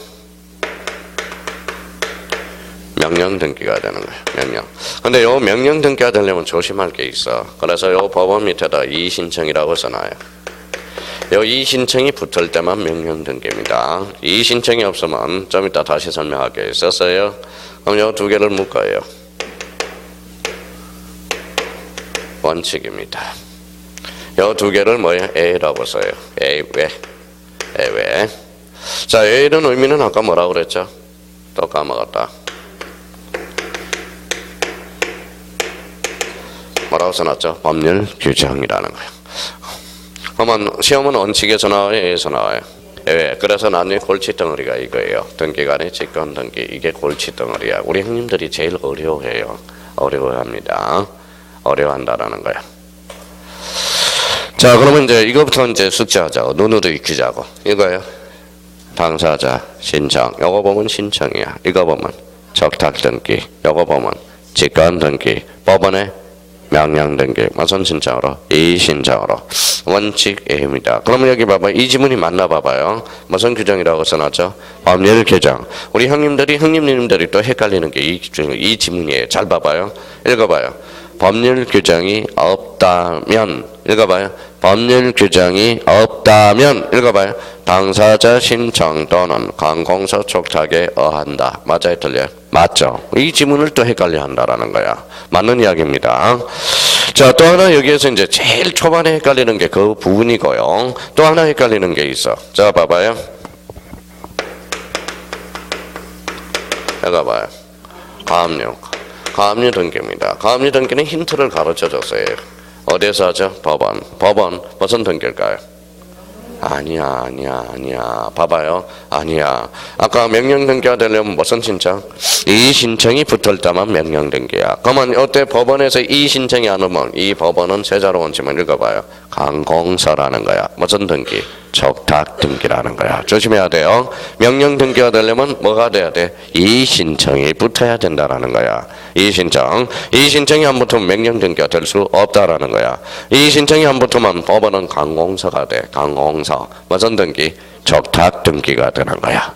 명령 등기가 되는 거예요. 명령. 근데 요 명령 등기가 되려면 조심할 게 있어. 그래서 요 법원 밑에다 이의신청이라고 써놔요. 요 이의신청이 붙을 때만 명령 등기입니다. 이의신청이 없으면 좀 이따 다시 설명할게요. 썼어요? 그럼 요 2개를 묶어요. 원칙입니다. 요 2개를 뭐예요? A라고 써요. A 왜? A 왜? 자, A는 의미는 아까 뭐라고 그랬죠? 또 까먹었다. 뭐라고 써놨죠? 법률 규정이라는 거예요. 그러면 시험은 원칙에서 나와요? 예에서 나와요? 예. 그래서 나중에 골칫덩어리가 이거예요. 등기간의 직권 등기. 이게 골칫덩어리야. 우리 형님들이 제일 어려워해요. 어려워합니다. 어려워한다라는 거야. 자, 그러면 이제 이거부터 이제 숙제하자고. 눈으로 익히자고. 이거예요. 당사자 신청. 요거 보면 신청이야. 이거 보면 적탁 등기. 요거 보면 직권 등기. 법원에 명령 등기. 무슨 신청으로? 이의신청으로. 원칙 A입니다. 그러면 여기 봐봐요. 이 지문이 맞나 봐봐요. 무슨 규정이라고 써놨죠? 법률 규정. 우리 형님들이 또 헷갈리는 게 이 지문이에요. 잘 봐봐요. 읽어봐요. 법률 규정이 없다면, 읽어봐요. 법률 규정이 없다면, 읽어봐요. 당사자 신청 또는 관공서 촉탁에 의한다. 맞아요, 틀려요? 맞죠. 이 지문을 또 헷갈려 한다라는 거야. 맞는 이야기입니다. 자, 또 하나 여기에서 이제 제일 초반에 헷갈리는 게 그 부분이고요. 또 하나 헷갈리는 게 있어. 자, 봐봐요. 읽어봐요. 가압류 등기입니다. 가압류 등기는 힌트를 가르쳐 줬어요. 어디서 하죠? 법원. 법원 무슨 등기일까요? 아니야. 봐봐요. 아니야. 아까 명령 등기가 되려면 무슨 신청? 이 신청이 붙을 때만 명령 등기야. 그러면 어때? 법원에서 이 신청이 안 오면 이 법원은 세자로 원칙만 읽어봐요. 관공서라는 거야. 무슨 등기? 적탁 등기라는 거야. 조심해야 돼요. 명령 등기가 되려면 뭐가 돼야 돼? 이 신청이 붙어야 된다라는 거야. 이 신청이 안 붙으면 명령 등기가 될 수 없다라는 거야. 이 신청이 안 붙으면 법원은 관공서가 돼. 관공서. 무슨 등기? 적탁 등기가 되는 거야.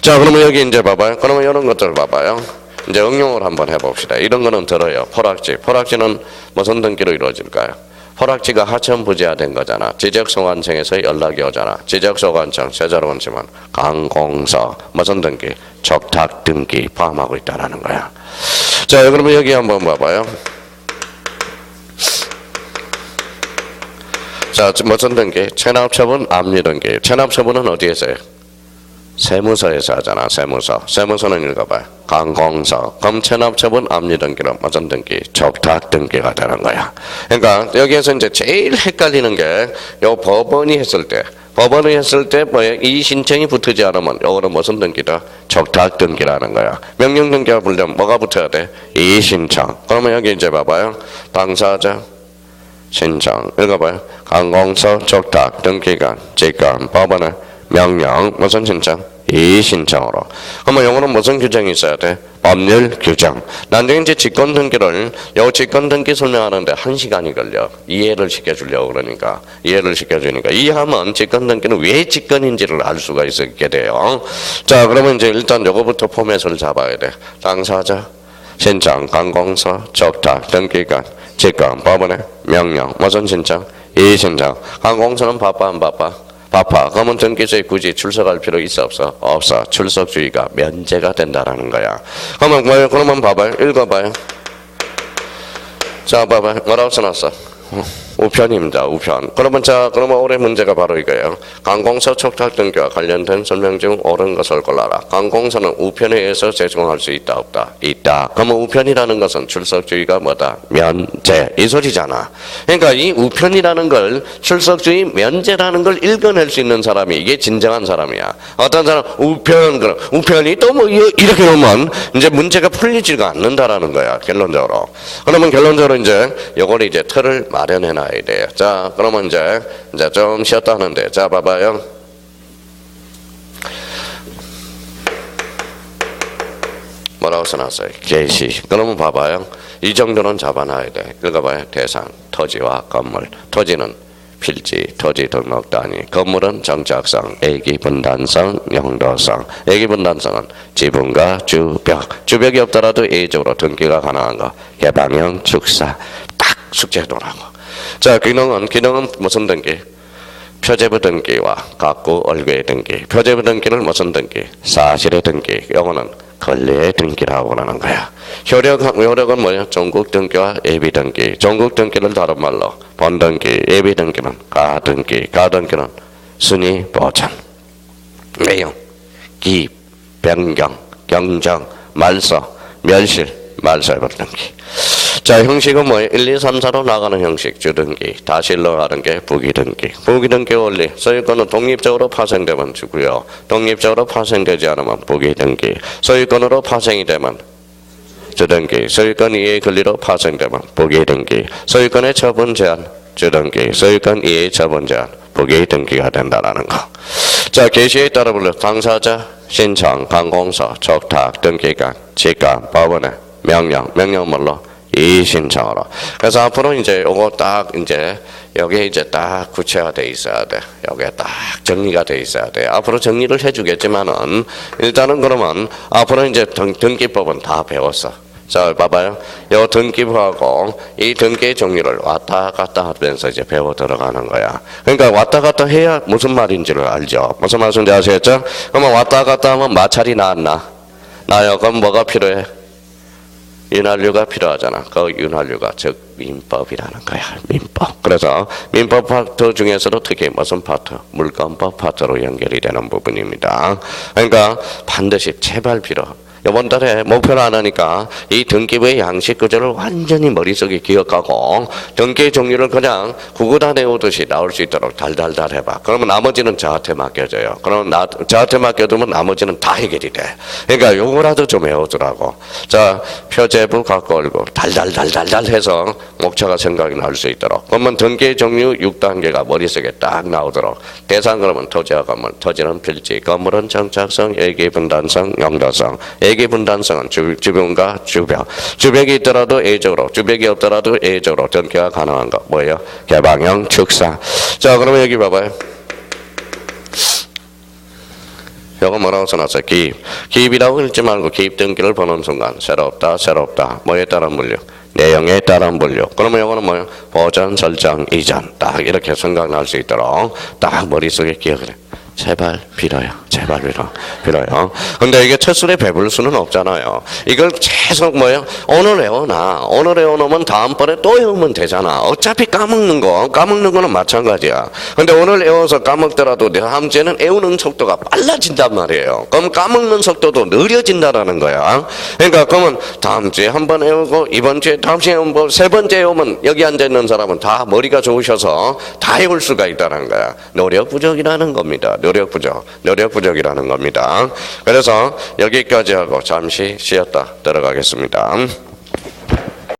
자, 그러면 여기 이제 봐봐요. 그러면 이런 것들 봐봐요. 이제 응용을 한번 해봅시다. 이런 거는 들어요. 포락지. 포락지는 무슨 등기로 이루어질까요? 포락지가 하천부지화된 거잖아. 지적소관청에서 연락이 오잖아. 지적소관청, 세자로 원칙은 관공서, 무슨 등기? 적탁 등기 포함하고 있다라는 거야. 자, 그러면 여기 한번 봐봐요. 자, 무슨 등기? 체납처분, 압류등기. 체납처분은 어디에서 해요? 세무서에서 하잖아. 세무서는 읽어봐요. 관공서. 그럼 체납처분, 압류등기는 무슨 등기? 적탁 등기가 되는 거야. 그러니까 여기에서 이제 제일 헷갈리는 게 요 법원이 했을 때 뭐예요? 이 신청이 붙지 않으면 요거는 무슨 등기다? 적탁 등기라는 거야. 명령 등기가 붙으려면 뭐가 붙어야 돼? 이 신청. 그러면 여기 이제 봐봐요. 당사자 신청. 읽어봐요. 관공서 적탁 등기관 직권 법원의 명령 무슨 신청? 이 신청으로. 그러면 요거는 무슨 규정이 있어야 돼? 법률 규정. 나중에 이제 직권 등기를 요 직권 등기 설명하는데 1시간이 걸려. 이해를 시켜주려고 그러니까. 이해하면 직권 등기는 왜 직권인지를 알 수가 있게 돼요. 자, 그러면 이제 일단 요거부터 포맷을 잡아야 돼. 당사자 신청, 관공서, 적탁, 등기관, 직권, 법원의 명령, 무슨 신청? 이 신청. 관공서는 바빠 안 바빠? 바빠. 그러면 등기소에 굳이 출석할 필요 있어 없어? 없어. 출석주의가 면제가 된다라는 거야. 그러면 뭐예요? 그러면 봐봐요. 읽어봐요. 자, 봐봐요. 뭐라고 써놨어? 우편입니다. 우편. 그러면 올해 문제가 바로 이거예요. 관공서 촉탁 등기와 관련된 설명 중 옳은 것을 골라라. 관공서는 우편에 의해서 제공할 수 있다 없다? 있다. 그러면 우편이라는 것은 출석주의가 뭐다? 면제. 이 소리잖아. 그러니까 이 우편이라는 걸 출석주의 면제라는 걸 읽어낼 수 있는 사람이 이게 진정한 사람이야. 어떤 사람 우편이 또 뭐 이렇게 오면 이제 문제가 풀리지가 않는다라는 거야. 결론적으로. 그러면 결론적으로 이제 요걸 이제 틀을 마련해 놔야 돼요. 자, 그러면 이제 좀 쉬었다 하는데, 자, 봐봐요. 뭐라고 써놨어요? 개시. 그러면 봐봐요. 이 정도는 잡아놔야 돼. 읽어봐요. 대상, 토지와 건물. 토지는 필지, 토지 등록 단위. 건물은 정착성, 애기분단성, 용도성. 애기분단성은 지붕과 주벽. 주벽이 없더라도 예외적으로 등기가 가능한 거. 개방형 축사. 딱 숙제해놓으라고. 자, 기능은 무슨 등기? 표제부 등기와 각구 얼구의 등기. 표제부 등기는 무슨 등기? 사실의 등기. 요거는 권리의 등기라고 하는 거야. 효력은 뭐야? 종국 등기와 예비 등기. 종국 등기를 다른 말로 본 등기, 예비 등기는 가등기. 가등기는 순위 보전. 내용, 기입, 변경, 경정, 말소, 멸실, 말소해버 등기. 자, 형식은 뭐예요? 1, 2, 3, 4로 나가는 형식, 주등기. 다시 흘러가는 게 부기등기. 부기등기 원리. 소유권은 독립적으로 파생되면 주고요. 독립적으로 파생되지 않으면 부기등기. 소유권으로 파생이 되면 주등기. 소유권 이해의 권리로 파생되면 부기등기. 소유권의 처분 제한, 주등기. 소유권 이해의 처분 제한, 부기등기가 된다는 거. 자, 계시에 따라 불러 당사자, 신청, 관공서, 촉탁, 등기관, 직관, 법원의 명령, 명령 뭘로? 이 신청으로. 그래서 앞으로 이제 요거 딱 이제 여기에 이제 딱 구체화돼 있어야 돼. 여기에 딱 정리가 돼 있어야 돼. 앞으로 정리를 해주겠지만은 일단은 그러면 앞으로 이제 등기법은 다 배웠어. 자, 봐봐요. 요 등기부하고 이 등기의 종류를 왔다 갔다 하면서 이제 배워 들어가는 거야. 그러니까 왔다 갔다 해야 무슨 말인지를 알죠. 무슨 말씀인지 아시겠죠? 그러면 왔다 갔다 하면 마찰이 나왔나? 나요. 그럼 뭐가 필요해? 윤활유가 필요하잖아. 그 윤활유가 즉 민법이라는 거야. 민법. 그래서 민법 파트 중에서도 특히 무슨 파트? 물권법 파트로 연결이 되는 부분입니다. 그러니까 반드시 제발 필요. 이번 달에 목표를 안 하니까 이 등기부의 양식 구조를 완전히 머릿속에 기억하고 등기의 종류를 그냥 구구단 외우듯이 나올 수 있도록 달달달 해봐. 그러면 나머지는 저한테 맡겨져요. 그러면 저한테 맡겨두면 나머지는 다 해결이 돼. 그러니까 요거라도 좀 외워두라고. 자, 표제부 갖고 올고 달달달달달 해서 목차가 생각이 날 수 있도록. 그러면 등기의 종류 6단계가 머릿속에 딱 나오도록. 대상 그러면 토지와 건물, 토지는 필지, 건물은 정착성, 예기분단성, 용도성. 예기분단성은 주변과 주벽. 주벽이 있더라도 A적으로, 주벽이 없더라도 A적으로 등기가 가능한 거. 뭐예요? 개방형 축사. 자, 그러면 여기 봐봐요. 이거 뭐라고 써놨어요? 기입. 기입이라고 읽지 말고 기입 등기를 보는 순간 새롭다, 새롭다. 뭐에 따른 분류? 내용에 따른 분류. 그러면 이거는 뭐예요? 보전, 설정, 이전. 딱 이렇게 생각날 수 있도록 딱 머릿속에 기억을 해. 제발 빌어요. 제발 빌어요. 근데 이게 첫 술에 배부를 수는 없잖아요. 이걸 계속 뭐예요? 오늘 외워놔. 오늘 외워놓으면 다음번에 또 외우면 되잖아. 어차피 까먹는 거는 마찬가지야. 근데 오늘 외워서 까먹더라도 다음 주에는 외우는 속도가 빨라진단 말이에요. 그럼 까먹는 속도도 느려진다라는 거야. 그러니까 그러면 다음 주에 한 번 외우고 이번 주에 다음 주에 뭐 세 번째 외우면 여기 앉아있는 사람은 다 머리가 좋으셔서 다 외울 수가 있다는 거야. 노력 부족이라는 겁니다. 노력 부족이라는 겁니다. 그래서 여기까지 하고 잠시 쉬었다 들어가겠습니다.